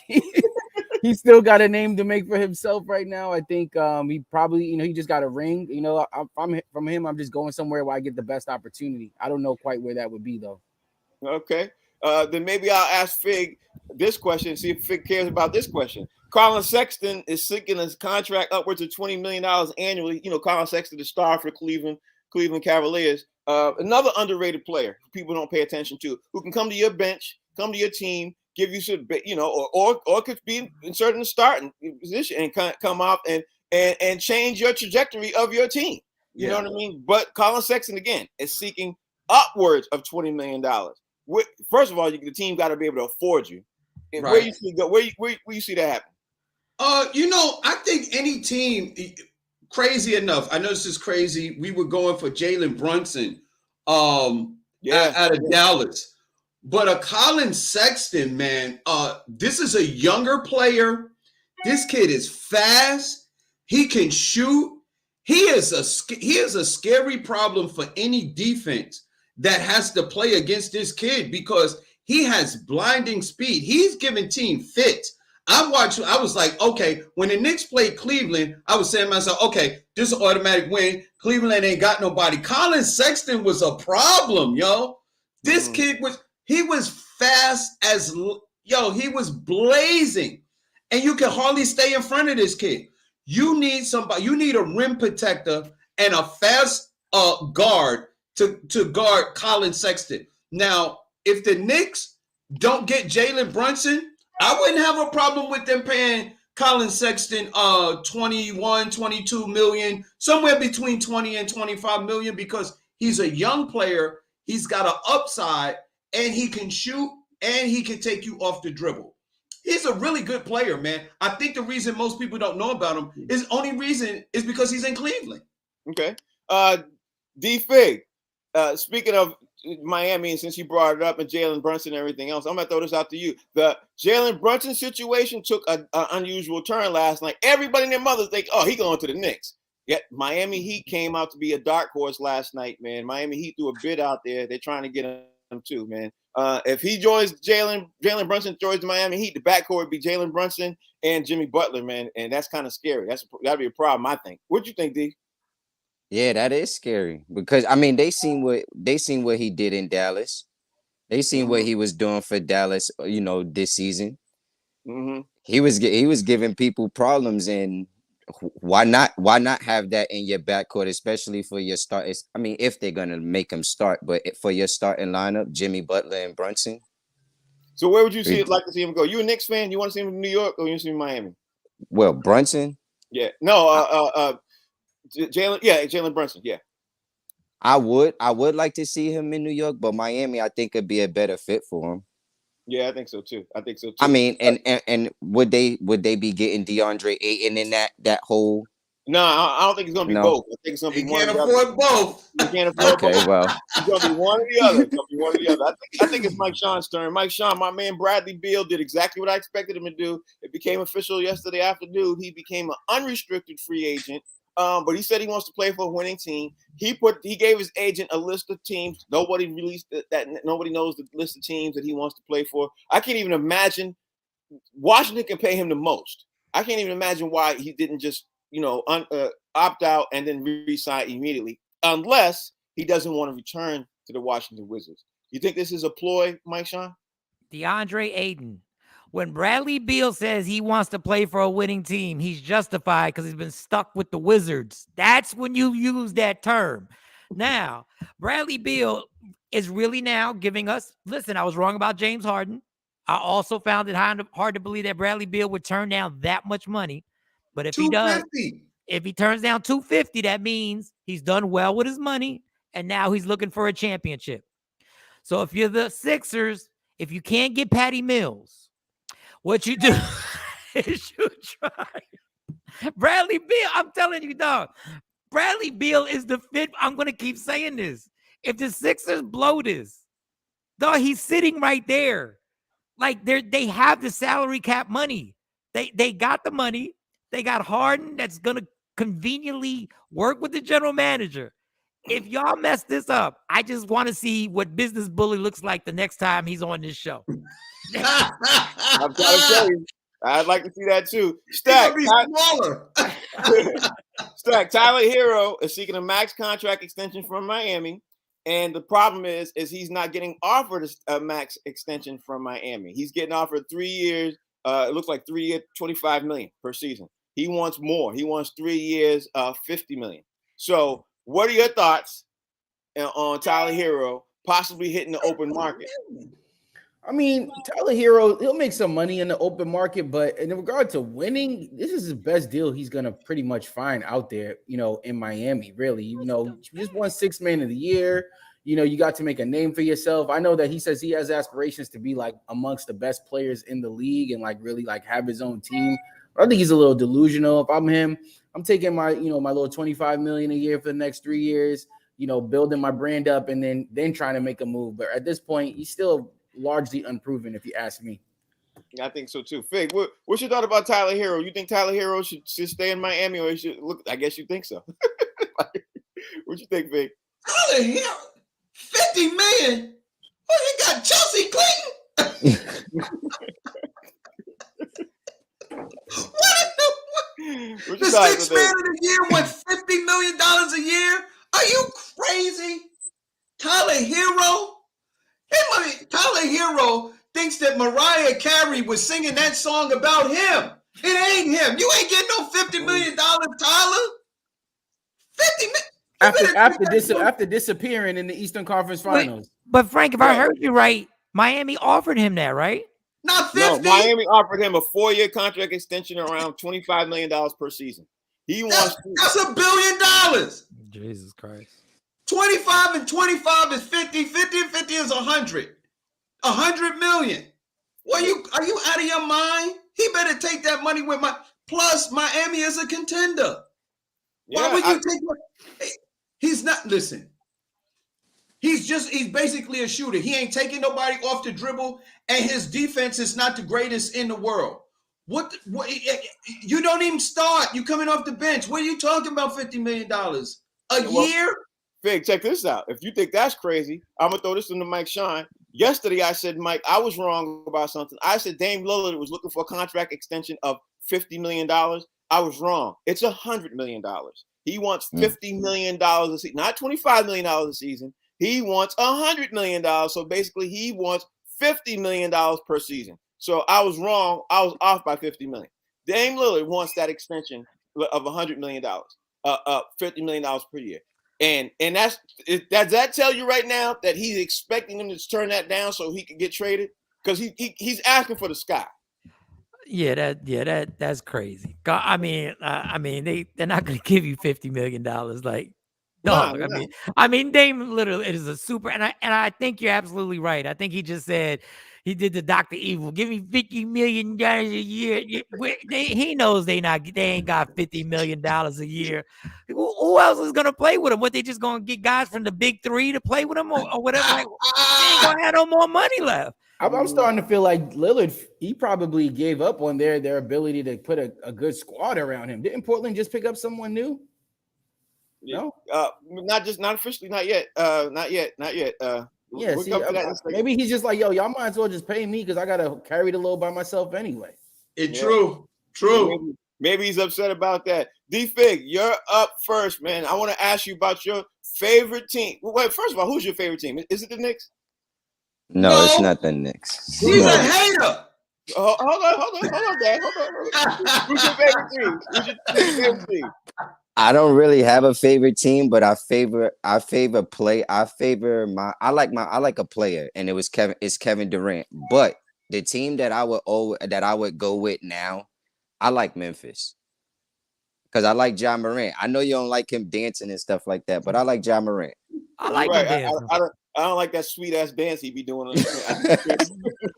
S3: he's still got a name to make for himself right now. I think he probably, he just got a ring. I'm from him. I'm just going somewhere where I get the best opportunity. I don't know quite where that would be though.
S1: Okay. Then maybe I'll ask Fig this question, see if Fig cares about this question. Colin Sexton is seeking his contract upwards of $20 million annually. Colin Sexton, the star for Cleveland Cavaliers. Another underrated player people don't pay attention to, who can come to your bench, come to your team, give you some, or could be inserted in the starting position and come off and change your trajectory of your team. You know what I mean? But Colin Sexton, again, is seeking upwards of $20 million. First of all, the team got to be able to afford you. And right. Where you see that happen?
S2: I think any team, crazy enough, I know this is crazy. We were going for Jalen Brunson out of Dallas. But a Colin Sexton, man, this is a younger player. This kid is fast. He can shoot. He is a scary problem for any defense that has to play against this kid because he has blinding speed. He's giving team fits. I was like, okay, when the Knicks played Cleveland, I was saying to myself, okay, this is an automatic win. Cleveland ain't got nobody. Colin Sexton was a problem, yo. This kid was fast as, he was blazing. And you can hardly stay in front of this kid. You need somebody, you need a rim protector and a fast guard to guard Colin Sexton. Now, if the Knicks don't get Jalen Brunson, I wouldn't have a problem with them paying Colin Sexton 21, 22 million, somewhere between 20 and 25 million, because he's a young player. He's got an upside and he can shoot and he can take you off the dribble. He's a really good player, man. I think the reason most people don't know about him is because he's in Cleveland.
S1: Okay. D-Fig, speaking of Miami, and since you brought it up and Jalen Brunson and everything else, I'm going to throw this out to you. The Jalen Brunson situation took an unusual turn last night. Everybody and their mothers think, oh, he going to the Knicks. Yet Miami Heat came out to be a dark horse last night, man. Miami Heat threw a bid out there. They're trying to get him too, man. If he joins Jalen Brunson joins the Miami Heat, the backcourt would be Jalen Brunson and Jimmy Butler, man. And that's kind of scary. That'd be a problem, I think. What do you think, D?
S4: Yeah, that is scary because they seen what he did in Dallas. They seen what he was doing for Dallas, this season. Mm-hmm. He was giving people problems, and why not have that in your backcourt, especially for your start? If they're gonna make him start, but for your starting lineup, Jimmy Butler and Brunson.
S1: So where would you like to see him go? You a Knicks fan? You want to see him in New York or you want to see him in Miami?
S4: Well, Brunson.
S1: Yeah. No. Jalen Brunson. Yeah.
S4: I would like to see him in New York, but Miami, I think, could be a better fit for him.
S1: Yeah, I think so too.
S4: And would they be getting DeAndre Ayton in that whole?
S1: No, I don't think it's gonna be both. I think it's gonna be one.
S2: Can't afford both.
S1: You can't afford both.
S4: Okay, well,
S1: it's gonna be one or the other. I think it's Mike Sean's turn. Mike Sean, my man Bradley Beal did exactly what I expected him to do. It became official yesterday afternoon. He became an unrestricted free agent. But he said he wants to play for a winning team. He gave his agent a list of teams. Nobody released that. Nobody knows the list of teams that he wants to play for. I can't even imagine Washington can pay him the most. I can't even imagine why he didn't just, opt out and then re-sign immediately, unless he doesn't want to return to the Washington Wizards. You think this is a ploy, Mike Sean?
S5: DeAndre Ayton. When Bradley Beal says he wants to play for a winning team, he's justified because he's been stuck with the Wizards. That's when you use that term. Now, Bradley Beal is really now giving us, listen, I was wrong about James Harden. I also found it hard to believe that Bradley Beal would turn down that much money. But if he does, if he turns down $250, that means he's done well with his money, and now he's looking for a championship. So if you're the Sixers, if you can't get Patty Mills, what you do is you try Bradley Beal. I'm telling you, dog. Bradley Beal is the fit. I'm going to keep saying this. If the Sixers blow this, dog, he's sitting right there. Like they have the salary cap money. They got the money. They got Harden that's going to conveniently work with the general manager. If y'all mess this up, I just want to see what Business Bully looks like the next time he's on this show.
S1: I'm trying to tell you, I'd like to see that too. Stack, Tyler Hero is seeking a max contract extension from Miami, and the problem is he's not getting offered a max extension from Miami. He's getting offered 3 years. It looks like 3 years, $25 million per season. He wants more. He wants 3 years, $50 million. So, what are your thoughts on Tyler Hero possibly hitting the open market?
S3: I mean, Tyler Hero, he'll make some money in the open market, but in regard to winning, this is the best deal he's going to pretty much find out there, in Miami, really. You just won 6th man of the year. You got to make a name for yourself. I know that he says he has aspirations to be like amongst the best players in the league and like really like have his own team. But I think he's a little delusional. If I'm him, I'm taking my, my little $25 million a year for the next 3 years, building my brand up and then trying to make a move. But at this point, he's still largely unproven, if you ask me.
S1: I think so too. Fig, what's your thought about Tyler Hero? You think Tyler Hero should stay in Miami, or he should look? I guess you think so. What you think, Fig?
S2: Tyler Hero, $50 million. Oh, you got Chelsea Clayton. What? The 6th man of the year went $50 million a year. Are you crazy? Tyler Hero. Tyler Hero thinks that Mariah Carey was singing that song about him. It ain't him. You ain't getting no $50 million, Tyler. $50 million.
S3: After disappearing in the Eastern Conference Finals.
S5: But Frank, if I heard you right, Miami offered him that, right?
S2: Not 50.
S1: No, Miami offered him a 4-year contract extension around $25 million per season. That's
S2: $1 billion.
S5: Jesus Christ.
S2: 25 and 25 is 50. 50 and 50 is 100. 100 million. Are you out of your mind? He better take that money with plus Miami is a contender. Yeah, why would you take he's not listen. He's basically a shooter. He ain't taking nobody off the dribble, and his defense is not the greatest in the world. What you don't even start. You coming off the bench. What are you talking about? $50 million a year?
S1: Fig, check this out. If you think that's crazy, I'm gonna throw this into Mike Sean. Yesterday, I said, Mike, I was wrong about something. I said Dame Lillard was looking for a contract extension of $50 million. I was wrong. It's $100 million. He wants $50 million a season, not $25 million a season. He wants $100 million. So basically, he wants $50 million per season. So I was wrong. I was off by $50 million. Dame Lillard wants that extension of $100 million, $50 million per year. And does that tell you right now that he's expecting him to turn that down so he can get traded? Because he's asking for the sky.
S5: Yeah, that's crazy. I mean, they're not going to give you $50 million. Like, dog. No. I mean, Dame literally is a super, and I think you're absolutely right. I think he just said. He did the Dr. Evil. Give me $50 million a year. He knows they ain't got $50 million a year. Who else is gonna play with him? What, they just gonna get guys from the big three to play with him or whatever? Like, they ain't gonna have no more money left.
S3: I'm starting to feel like Lillard, he probably gave up on their ability to put a good squad around him. Didn't Portland just pick up someone new?
S1: No, not officially, not yet.
S3: Yeah,
S1: We'll
S3: see,
S1: come to that in a second.
S3: maybe he's just like, yo, y'all might as well just pay me because I gotta carry the load by myself anyway.
S2: True.
S1: Maybe he's upset about that. D-Fig, you're up first, man. I want to ask you about your favorite team. Wait, first of all, who's your favorite team? Is it the Knicks?
S4: No, it's not the Knicks.
S2: He's
S4: No.
S2: a hater.
S1: Hold on, Dad. Hold on. Who's your favorite team? Who's your favorite team?
S4: I don't really have a favorite team, but I like a player, and it's Kevin Durant. But the team that I would go with now, I like Memphis. Because I like Ja Morant. I know you don't like him dancing and stuff like that, but I like Ja Morant.
S5: I like the dance.
S1: I don't like that sweet ass dance he be doing.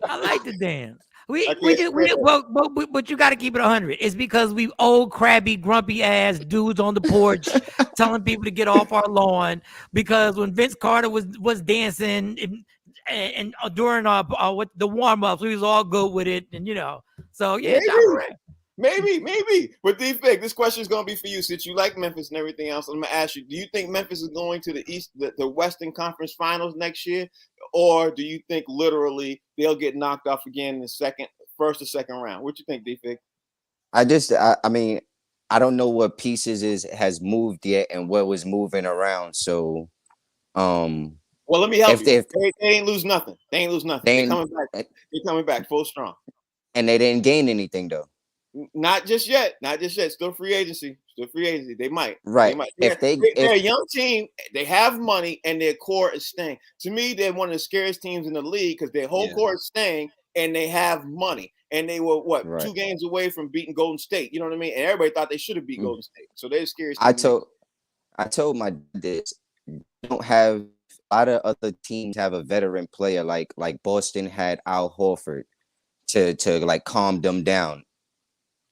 S5: I like the dance. But you got to keep it 100. It's because we old crabby, grumpy ass dudes on the porch telling people to get off our lawn. Because when Vince Carter was dancing and during with the warm ups, we was all good with it, and So yeah,
S1: Maybe. But D-Fig, this question is going to be for you since you like Memphis and everything else. I'm going to ask you: do you think Memphis is going to the Western Conference Finals next year, or do you think literally they'll get knocked off again in the first or second round? What you think, D-Fig?
S4: I mean, I don't know what pieces has moved yet and what was moving around. So,
S1: well, let me help you. They ain't lose nothing. They're coming back. They're coming back full strong.
S4: And they didn't gain anything though.
S1: Not just yet. Still free agency. They might.
S4: Right.
S1: They might. They're a young team. They have money, and their core is staying. To me, they're one of the scariest teams in the league because their whole core is staying, and they have money. And they were 2 games away from beating Golden State. You know what I mean? And everybody thought they should have beat Golden State. So they're the scariest team.
S4: I told my dad this. Don't have a lot of other teams have a veteran player like Boston had Al Horford to like calm them down.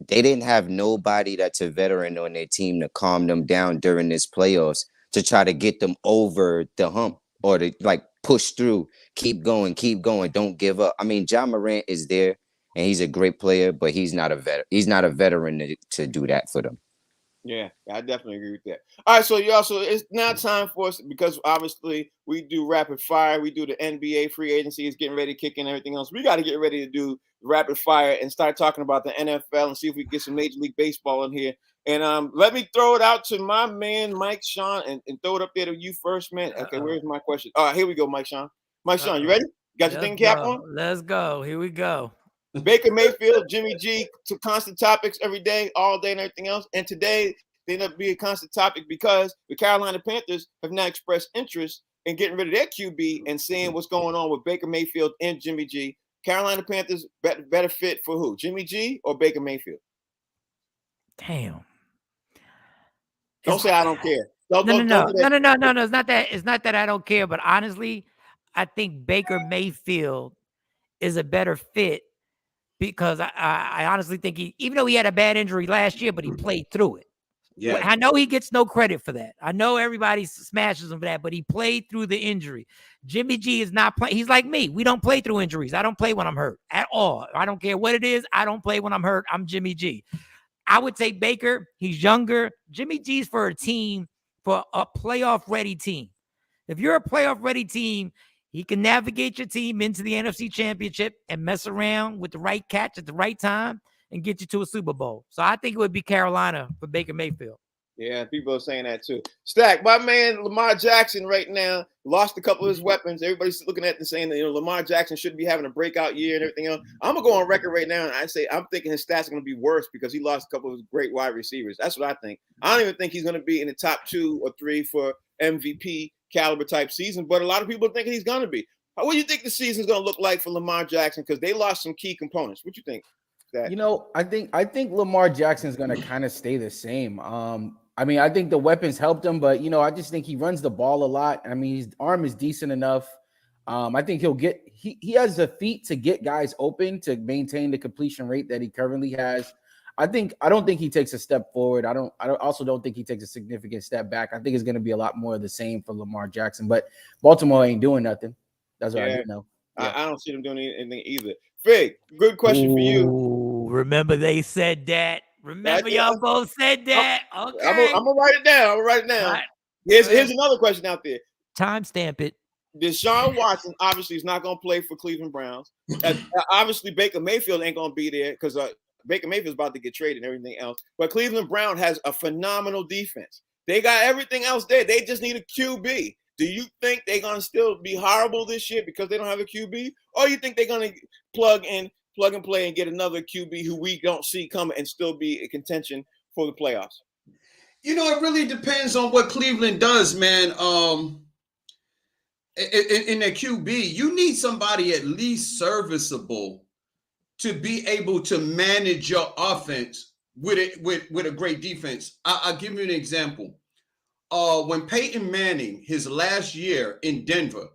S4: They didn't have nobody that's a veteran on their team to calm them down during this playoffs to try to get them over the hump or to like push through, keep going, don't give up. I mean, Ja Morant is there and he's a great player, but he's not a veteran. He's not a veteran to do that for them.
S1: Yeah, I definitely agree with that. All right, so it's now time for us because obviously we do rapid fire. We do the NBA free agency is getting ready to kick in and everything else. We got to get ready to do rapid fire and start talking about the NFL and see if we can get some Major League Baseball in here. And let me throw it out to my man, Mike Sean, and throw it up there to you first, man. Okay, where's my question? All right, here we go, Mike Sean. Mike Sean, you ready? Got your thinking cap on?
S5: Let's go. Here we go.
S1: Baker Mayfield, Jimmy G, to constant topics every day, all day and everything else. And today, they end up being a constant topic because the Carolina Panthers have now expressed interest in getting rid of their QB and seeing what's going on with Baker Mayfield and Jimmy G. Carolina Panthers better fit for who? Jimmy G or Baker Mayfield?
S5: Damn.
S1: Don't say I don't care.
S5: No. It's not that. It's not that I don't care, but honestly, I think Baker Mayfield is a better fit because I honestly think even though he had a bad injury last year, but he played through it. Yeah. I know he gets no credit for that. I know everybody smashes him for that, but he played through the injury. Jimmy G is not playing. He's like me. We don't play through injuries. I don't play when I'm hurt at all. I don't care what it is. I don't play when I'm hurt. I'm Jimmy G. I would take Baker. He's younger. Jimmy G's for a team, for a playoff-ready team. If you're a playoff-ready team, he can navigate your team into the NFC Championship and mess around with the right catch at the right time and get you to a Super Bowl. So I think it would be Carolina for Baker Mayfield.
S1: Yeah, people are saying that too. Stack, my man Lamar Jackson right now lost a couple of his weapons. Everybody's looking at and saying that Lamar Jackson should be having a breakout year and everything else. I'm gonna go on record right now and I say I'm thinking his stats are gonna be worse because he lost a couple of his great wide receivers. That's what I think. I don't even think he's gonna be in the top 2 or 3 for MVP caliber type season, but a lot of people are thinking he's gonna be. What do you think the season's gonna look like for Lamar Jackson? Because they lost some key components. What do you think?
S3: I think Lamar Jackson is going to kind of stay the same. I mean, I think the weapons helped him, but I just think he runs the ball a lot. I mean, his arm is decent enough. I think he has the feet to get guys open to maintain the completion rate that he currently has. I don't think he takes a step forward. I also don't think he takes a significant step back. I think it's going to be a lot more of the same for Lamar Jackson, but Baltimore ain't doing nothing. That's what I do know. Yeah.
S1: I don't see them doing anything either. Fig, good question for you.
S5: Remember they said that. Remember y'all both said that. Okay.
S1: I'm gonna write it down. Right. Here's another question out there.
S5: Timestamp it.
S1: Deshaun Watson obviously is not going to play for Cleveland Browns. Obviously, Baker Mayfield ain't going to be there because Baker Mayfield's about to get traded and everything else. But Cleveland Brown has a phenomenal defense. They got everything else there. They just need a QB. Do you think they're going to still be horrible this year because they don't have a QB? Or you think they're going to plug and play and get another QB who we don't see coming and still be a contention for the playoffs?
S2: You know, it really depends on what Cleveland does, man. In their QB, you need somebody at least serviceable to be able to manage your offense with a great defense. I'll give you an example. When Peyton Manning, his last year in Denver,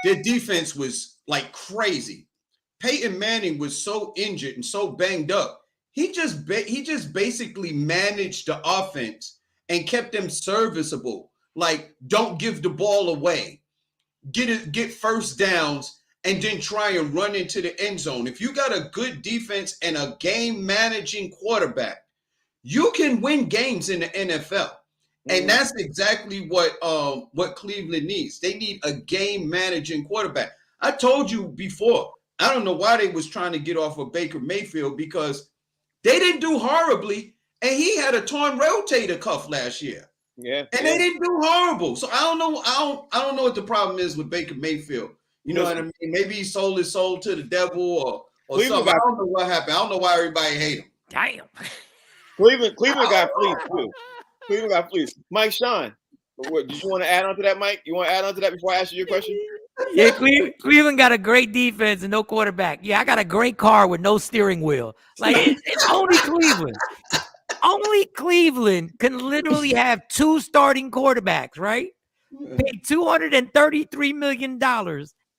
S2: their defense was like crazy. Peyton Manning was so injured and so banged up. He just basically managed the offense and kept them serviceable. Like, don't give the ball away. Get first downs, and then try and run into the end zone. If you got a good defense and a game-managing quarterback, you can win games in the NFL. And that's exactly what Cleveland needs. They need a game-managing quarterback. I told you before, I don't know why they was trying to get off of Baker Mayfield because they didn't do horribly, and he had a torn rotator cuff last year.
S1: Yeah,
S2: and they didn't do horrible. So I don't know. I don't know what the problem is with Baker Mayfield. You know what I mean? Maybe he sold his soul to the devil or something. I don't know what happened. I don't know why everybody hate him.
S5: Damn.
S1: Cleveland got fleeced too. Cleveland got fleeced. Mike Sean, what did you want to add on to that, Mike? You want to add on to that before I ask you your question?
S5: Yeah, Cleveland got a great defense and no quarterback. Yeah, I got a great car with no steering wheel. Like it's only Cleveland. Only Cleveland can literally have two starting quarterbacks, right? Pay $233 million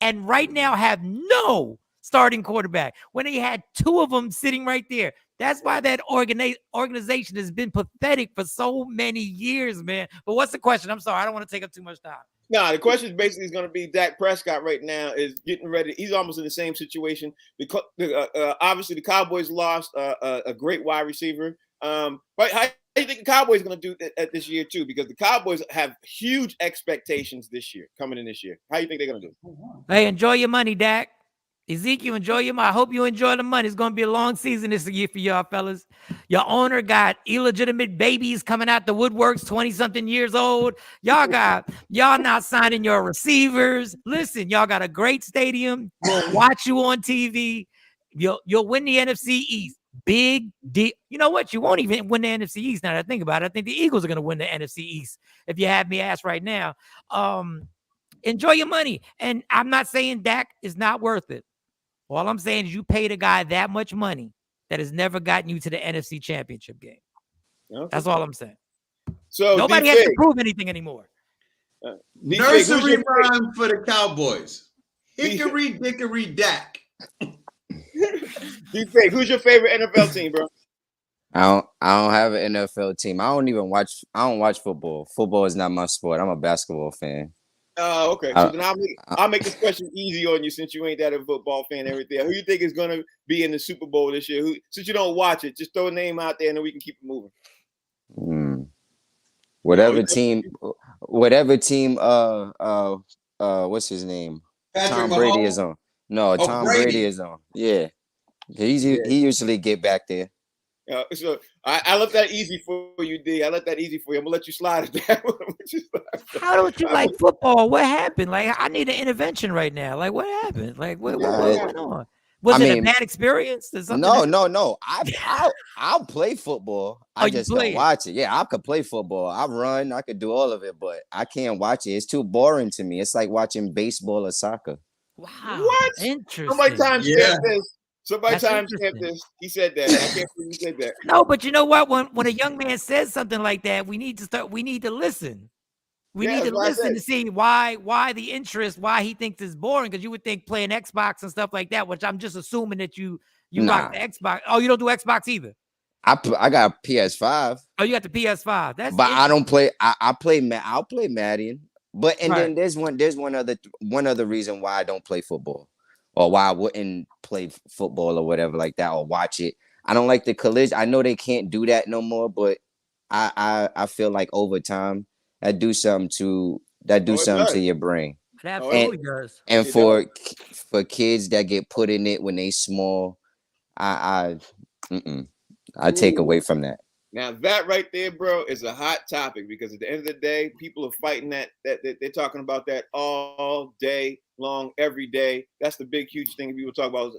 S5: and right now have no starting quarterback when they had two of them sitting right there. That's why that organization has been pathetic for so many years, man. But what's the question? I'm sorry. I don't want to take up too much time.
S1: No, the question basically is going to be Dak Prescott right now is getting ready. He's almost in the same situation because obviously the Cowboys lost a great wide receiver. But how do you think the Cowboys are going to do at this year too? Because the Cowboys have huge expectations this year, coming in this year. How do you think they're going to do?
S5: Hey, enjoy your money, Dak. Ezekiel, enjoy your money. I hope you enjoy the money. It's going to be a long season this year for y'all, fellas. Your owner got illegitimate babies coming out the woodworks, 20-something years old. Y'all not signing your receivers. Listen, y'all got a great stadium. We'll watch you on TV. You'll win the NFC East. Big deal. You know what? You won't even win the NFC East now that I think about it. I think the Eagles are going to win the NFC East if you have me ask right now. Enjoy your money. And I'm not saying Dak is not worth it. All I'm saying is you paid a guy that much money that has never gotten you to the NFC Championship game. Okay. That's all I'm saying. So nobody has to prove anything anymore.
S2: Nursery rhyme for the Cowboys. Hickory dickory Dak.
S1: Who's your favorite NFL team, bro?
S4: I don't have an NFL team. I don't watch football. Football is not my sport. I'm a basketball fan.
S1: Okay. So then I'll make this question easy on you since you ain't that a football fan and everything. Who you think is going to be in the Super Bowl this year? Since you don't watch it, just throw a name out there and then we can keep it moving.
S4: Whatever team. What's his name? Tom Brady is on. No, Tom Brady is on. Yeah, he usually get back there.
S1: So I left that easy for you, D. I left that easy for you. I'm gonna let you slide at that.
S5: How don't you like football? What happened? Like, I need an intervention right now. Like, what happened? Like, what's going on? Was it a bad experience?
S4: No. I'll play football. I just don't watch it. Yeah, I could play football. I run. I could do all of it, but I can't watch it. It's too boring to me. It's like watching baseball or soccer.
S5: Wow.
S1: What?
S5: Interesting.
S1: Somebody timestamp this. Somebody timestamp this. He said that. I can't believe he said that.
S5: No, but you know what? When a young man says something like that, we need to listen. We need to listen to see why the interest, why he thinks it's boring. Because you would think playing Xbox and stuff like that, which I'm just assuming that you rock the Xbox. Oh, you don't do Xbox either.
S4: I got a PS5.
S5: Oh, you got the PS5.
S4: But I don't play. I'll play Madden. But then there's one other reason why I don't play football, or why I wouldn't play football or whatever like that, or watch it. I don't like the collision. I know they can't do that no more, but I feel like over time that do something to your brain.
S5: It absolutely does.
S4: And for kids that get put in it when they small, I take away from that.
S1: Now that right there, bro, is a hot topic because at the end of the day, people are fighting that they're talking about that all day long, every day. That's the big, huge thing people talk about.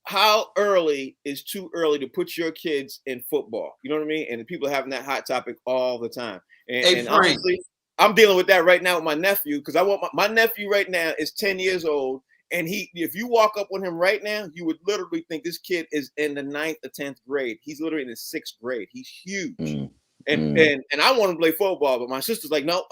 S1: How early is too early to put your kids in football? You know what I mean? And people are having that hot topic all the time. And honestly, I'm dealing with that right now with my nephew because I want my nephew right now is 10 years old. And if you walk up on him right now, you would literally think this kid is in the 9th or 10th grade. He's literally in the 6th grade. He's huge. And I want to play football, but my sister's like, no.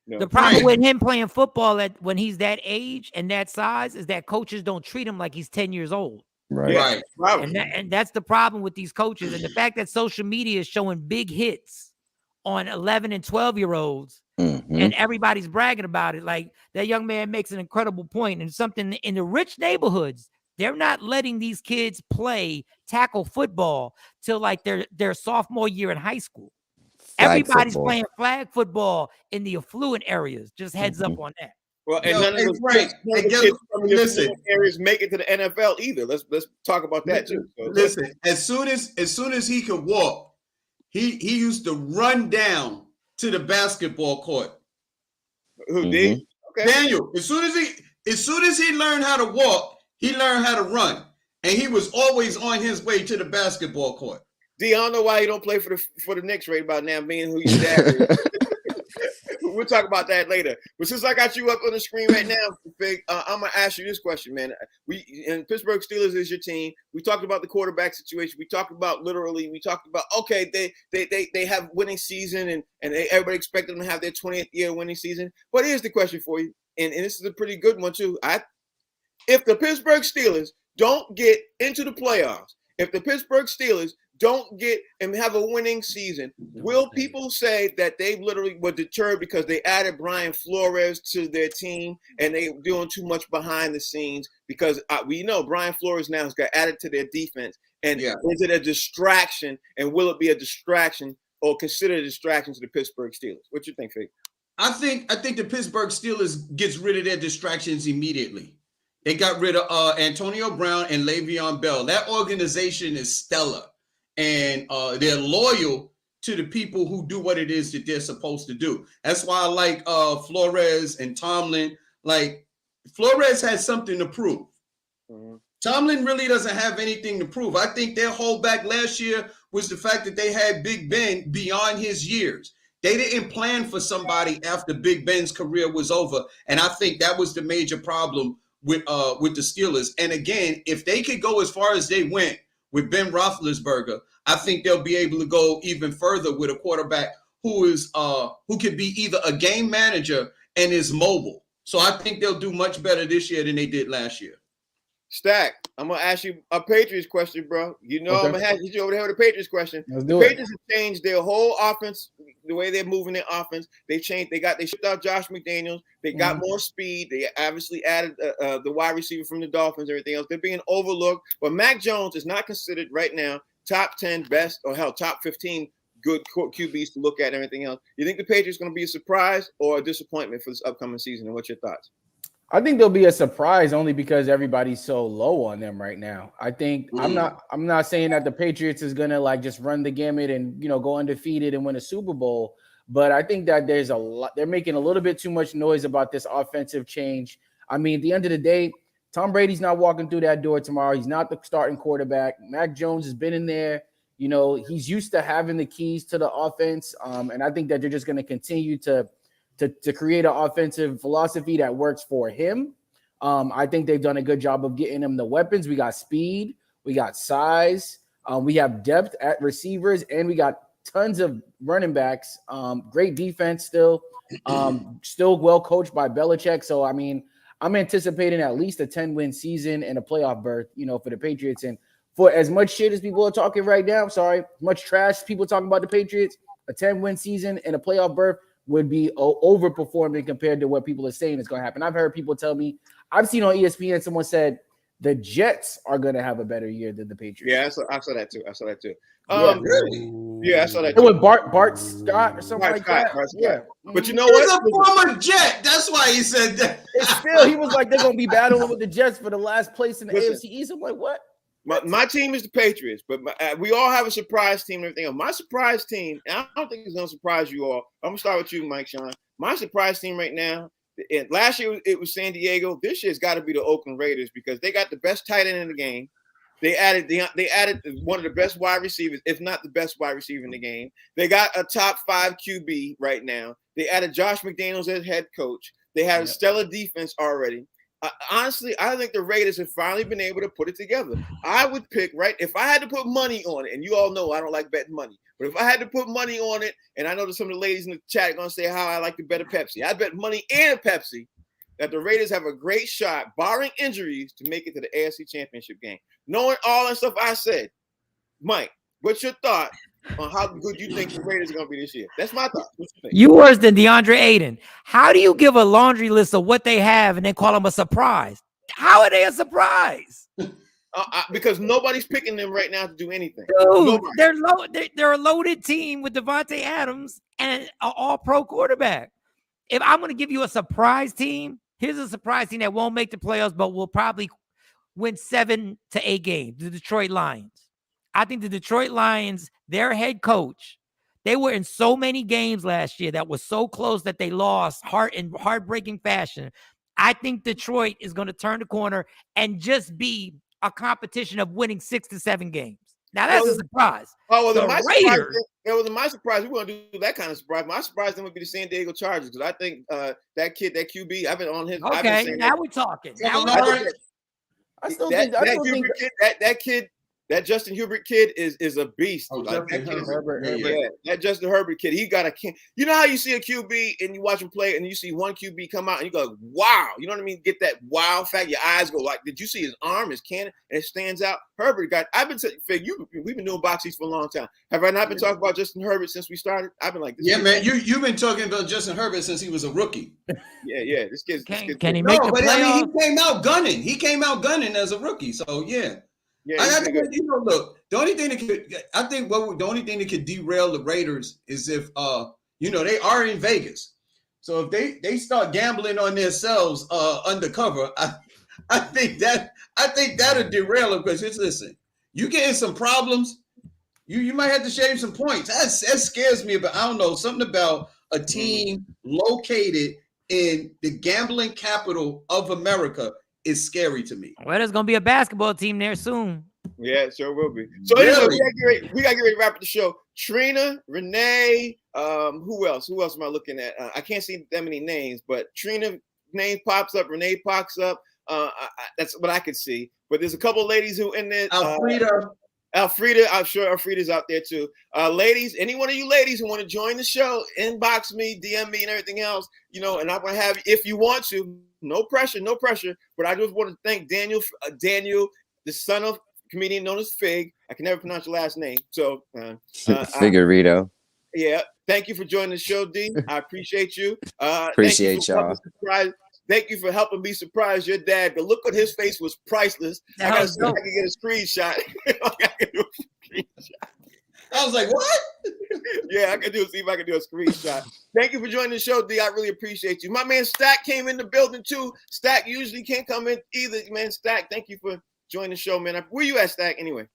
S5: The problem with him playing football when he's that age and that size is that coaches don't treat him like he's 10 years old.
S4: Right.
S5: And that's the problem with these coaches. And the fact that social media is showing big hits on 11 and 12-year-olds and everybody's bragging about it. Like that young man makes an incredible point, and something in the rich neighborhoods, they're not letting these kids play tackle football till like their sophomore year in high school. Everybody's playing flag football in the affluent areas. Just heads up on that.
S1: Well, and none of the kids from the affluent areas make it to the NFL either. Let's talk about that too. So,
S2: listen, as soon as he could walk, he used to run down to the basketball court.
S1: Who did? Okay.
S2: Daniel, as soon as he learned how to walk, he learned how to run, and he was always on his way to the basketball court.
S1: D, I don't know why you don't play for the Knicks right about now, being who your dad is. We'll talk about that later. But since I got you up on the screen right now, Fig, I'm gonna ask you this question, man. Pittsburgh Steelers is your team. We talked about the quarterback situation. We talked about okay, they have winning season and everybody expected them to have their 20th year winning season. But here's the question for you, and this is a pretty good one too. If the Pittsburgh Steelers don't get into the playoffs, if the Pittsburgh Steelers don't get and have a winning season, will people say that they literally were deterred because they added Brian Flores to their team and they were doing too much behind the scenes? Because we know Brian Flores now has got added to their defense. And is it a distraction? And will it be a distraction or consider a distraction to the Pittsburgh Steelers? What you think, Fig?
S2: I think the Pittsburgh Steelers gets rid of their distractions immediately. They got rid of Antonio Brown and Le'Veon Bell. That organization is stellar. And they're loyal to the people who do what it is that they're supposed to do. That's why I like Flores and Tomlin. Like, Flores has something to prove. Tomlin really doesn't have anything to prove. I think their holdback last year was the fact that they had Big Ben beyond his years. They didn't plan for somebody after Big Ben's career was over. And I think that was the major problem with the Steelers. And again, if they could go as far as they went with Ben Roethlisberger, I think they'll be able to go even further with a quarterback who could be either a game manager and is mobile. So I think they'll do much better this year than they did last year.
S1: Stack, I'm gonna ask you a Patriots question, bro. You know, okay. I'm gonna have you over there with a Patriots question. The Patriots have changed their whole offense, the way they're moving their offense. They shipped out Josh McDaniels. They got more speed. They obviously added the wide receiver from the Dolphins, everything else. They're being overlooked, but Mac Jones is not considered right now top 10 best or hell top 15 good QBs to look at and everything else. You think the Patriots going to be a surprise or a disappointment for this upcoming season? And what's your thoughts?
S3: I think they'll be a surprise only because everybody's so low on them right now. I think I'm not saying that the Patriots is gonna like just run the gamut and go undefeated and win a Super Bowl, but I think that there's a lot. They're making a little bit too much noise about this offensive change. I mean, at the end of the day, Tom Brady's not walking through that door tomorrow. He's not the starting quarterback. Mac Jones has been in there. He's used to having the keys to the offense, and I think that they're just going to continue to create an offensive philosophy that works for him. I think they've done a good job of getting him the weapons. We got speed, we got size, we have depth at receivers, and we got tons of running backs. Great defense still well coached by Belichick. So, I mean, I'm anticipating at least a 10-win season and a playoff berth, for the Patriots. And for as much shit as people are talking right now, much trash people talking about the Patriots, a 10-win season and a playoff berth would be overperforming compared to what people are saying is going to happen. I've heard people tell me, I've seen on ESPN, someone said the Jets are going to have a better year than the Patriots.
S1: Yeah, I saw that too. I saw that too.
S2: Really?
S1: Yeah, I saw that
S3: It
S1: too.
S3: was Bart Scott or something like that.
S1: Bart Scott.
S3: Yeah.
S1: But you know
S2: He's
S1: what?
S2: a former Jet. That's why he said that.
S3: And still, he was like, they're going to be battling with the Jets for the last place in the
S1: Listen.
S3: AFC East. I'm like, what?
S1: My team is the Patriots, but we all have a surprise team and everything else. My surprise team, and I don't think it's going to surprise you all. I'm going to start with you, Mike Sean. My surprise team right now, and last year it was San Diego. This year's got to be the Oakland Raiders because they got the best tight end in the game. They added one of the best wide receivers, if not the best wide receiver in the game. They got a top 5 QB right now. They added Josh McDaniels as head coach. They have a stellar defense already. Honestly, I think the Raiders have finally been able to put it together. I would pick, right, if I had to put money on it, and you all know I don't like betting money, but if I had to put money on it, and I know that some of the ladies in the chat are going to say how I like to bet a Pepsi. I'd bet money and a Pepsi that the Raiders have a great shot, barring injuries, to make it to the AFC Championship game. Knowing all that stuff I said, Mike, what's your thought on how good you think the Raiders are going to be this year? That's my thought. What you think?
S5: You worse than DeAndre Ayton. How do you give a laundry list of what they have and then call them a surprise? How are they a surprise?
S1: Because nobody's picking them right now to do anything.
S5: Dude, they're a loaded team with Devontae Adams and an all-pro quarterback. If I'm going to give you a surprise team, here's a surprise team that won't make the playoffs, but will probably win 7 to 8 games. The Detroit Lions. I think the Detroit Lions, their head coach, they were in so many games last year that was so close that they lost in heartbreaking fashion. I think Detroit is going to turn the corner and just be a competition of winning 6 to 7 games. Now that's a surprise.
S1: Oh, well,
S5: the Raiders.
S1: My surprise. We want to do that kind of surprise. My surprise then would be the San Diego Chargers because I think that kid, that QB, I've been on his.
S5: Okay, now we're talking.
S3: I still think
S1: that kid. That Justin Herbert kid is a beast.
S2: Oh,
S1: like,
S3: Herbert.
S1: Yeah, that Justin Herbert kid, he got a king. You know how you see a QB and you watch him play and you see one QB come out and you go, wow. You know what I mean? Get that wow fact. Your eyes go like, did you see his arm, his cannon, and it stands out? Herbert got, I've been saying, we've been doing boxes for a long time. Have I not been talking about Justin Herbert since we started? I've been like, this
S2: man, you've been talking about Justin Herbert since he was a rookie.
S1: Yeah. This kid's
S5: can he make the playoffs?
S2: I mean, he came out gunning as a rookie. So yeah. I think, look, the only thing that could derail the Raiders is if they are in Vegas. So if they start gambling on themselves undercover, I think that'll derail them because listen, you getting some problems, you might have to shave some points. That scares me, but I don't know, something about a team located in the gambling capital of America is scary to me.
S5: Well, there's gonna be a basketball team there soon.
S1: Yeah, it sure will be. So anyway, we gotta get ready to wrap up the show. Trina, Renee, who else? Who else am I looking at? I can't see that many names, but Trina name pops up, Renee pops up. That's what I could see. But there's a couple of ladies who in there. Alfreda, I'm sure Alfreda's out there too. Ladies, any one of you ladies who want to join the show, inbox me, DM me, and everything else. And I'm gonna have, if you want to. No pressure. But I just want to thank Daniel, the son of comedian known as Fig. I can never pronounce your last name. So
S4: Figueredo.
S1: Yeah. Thank you for joining the show, D. I appreciate you.
S4: Appreciate y'all.
S1: Thank you for helping me surprise your dad. The look on his face was priceless. I can get a screenshot.
S2: I was like, what?
S1: Yeah, I can see if I can do a screenshot. Thank you for joining the show, D. I really appreciate you. My man Stack came in the building too. Stack usually can't come in either, man. Stack, thank you for joining the show, man. Where you at, Stack, anyway?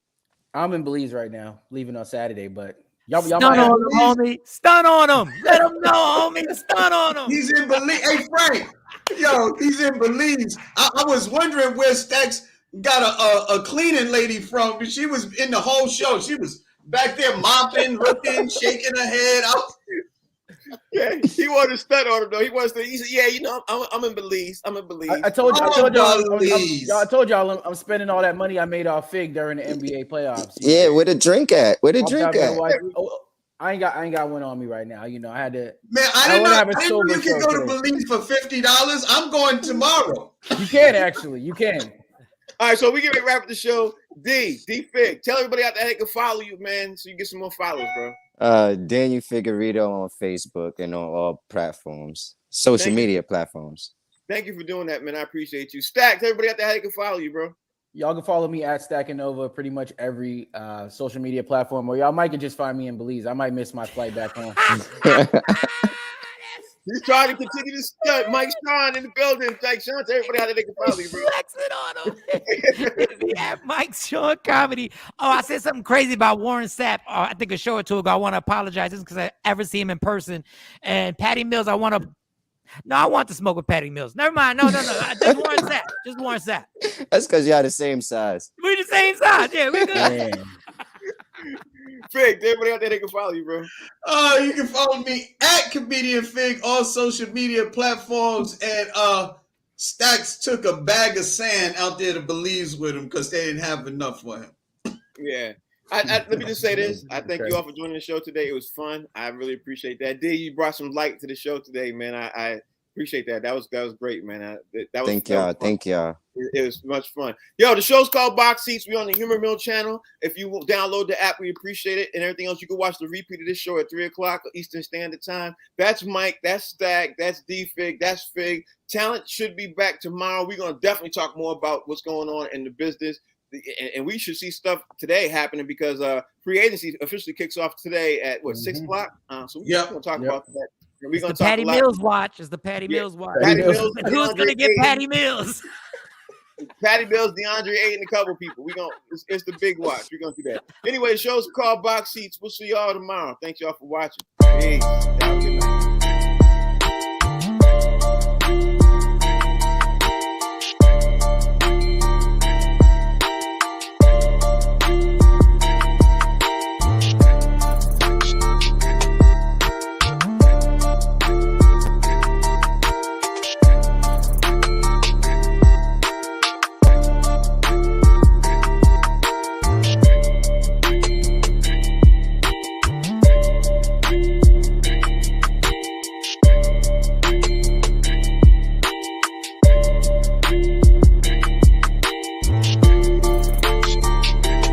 S3: I'm in Belize right now, leaving on Saturday, but y'all
S5: stun on him, homie. Stun on him. Let him know, homie. Stun on him.
S2: He's in Belize. Hey, Frank. Yo, he's in Belize. I was wondering where Stacks got a cleaning lady from. She was in the whole show. She was back there mopping, looking, shaking her head.
S1: Yeah, he wanted to stunt on him though. He said, "Yeah, I'm in Belize. I'm in Belize."
S3: I told y'all I'm spending all that money I made off Fig during the NBA playoffs.
S4: Yeah, where the drink at?
S3: I ain't got one on me right now. I had to.
S2: Man, I didn't know you could go to Belize for $50. I'm going tomorrow.
S3: You can actually. You can.
S1: All right, so we get ready to wrap up the show. D Fig, tell everybody out there they can follow you, man, so you get some more followers, bro.
S4: Daniel Figueredo on Facebook and on all platforms, social media platforms.
S1: Thank you for doing that, man. I appreciate you. Stack, tell everybody out there how they can follow you, bro.
S3: Y'all can follow me at Stacking Nova pretty much every social media platform, or y'all might can just find me in Belize. I might miss my flight back home.
S1: He's trying to continue to stunt. Mike Sean in the building. Mike Sean, tell everybody how they can follow you, bro.
S5: Flexing on him. Yeah, Mike Sean Comedy. Oh, I said something crazy about Warren Sapp. I think a show or two ago. I want to apologize just because I ever see him in person. And Patty Mills, I want to smoke with Patty Mills. Never mind. No. Just Warren Sapp. Just Warren Sapp.
S4: That's because y'all the same size.
S5: We're the same size. Yeah, we're good.
S1: Fig, everybody out there, they can follow you, bro.
S2: You can follow me at Comedian Fig on social media platforms. And Stacks took a bag of sand out there to Belize with him because they didn't have enough for him.
S1: Yeah. Let me just say this. I thank you all for joining the show today. It was fun. I really appreciate that. D, you brought some light to the show today, man. I appreciate that. That was great, man. Thank
S4: y'all.
S1: It was much fun. Yo, the show's called Box Seats. We're on the Humor Mill channel. If you will download the app, we appreciate it. And everything else, you can watch the repeat of this show at 3:00 Eastern Standard Time. That's Mike. That's Stack. That's D-Fig. That's Fig. Talent should be back tomorrow. We're going to definitely talk more about what's going on in the business. And we should see stuff today happening because free agency officially kicks off today at 6 o'clock. So we're going to talk about that. And we're going to talk
S5: Patty Mills watch. Is the Patty Mills watch?
S1: Patty Mills,
S5: who's going to get Patty Mills?
S1: Patty Mills, DeAndre Ayton, a couple people. It's the big watch. We're gonna do that. Anyway, the show's called Box Seats. We'll see y'all tomorrow. Thank y'all for watching. Peace.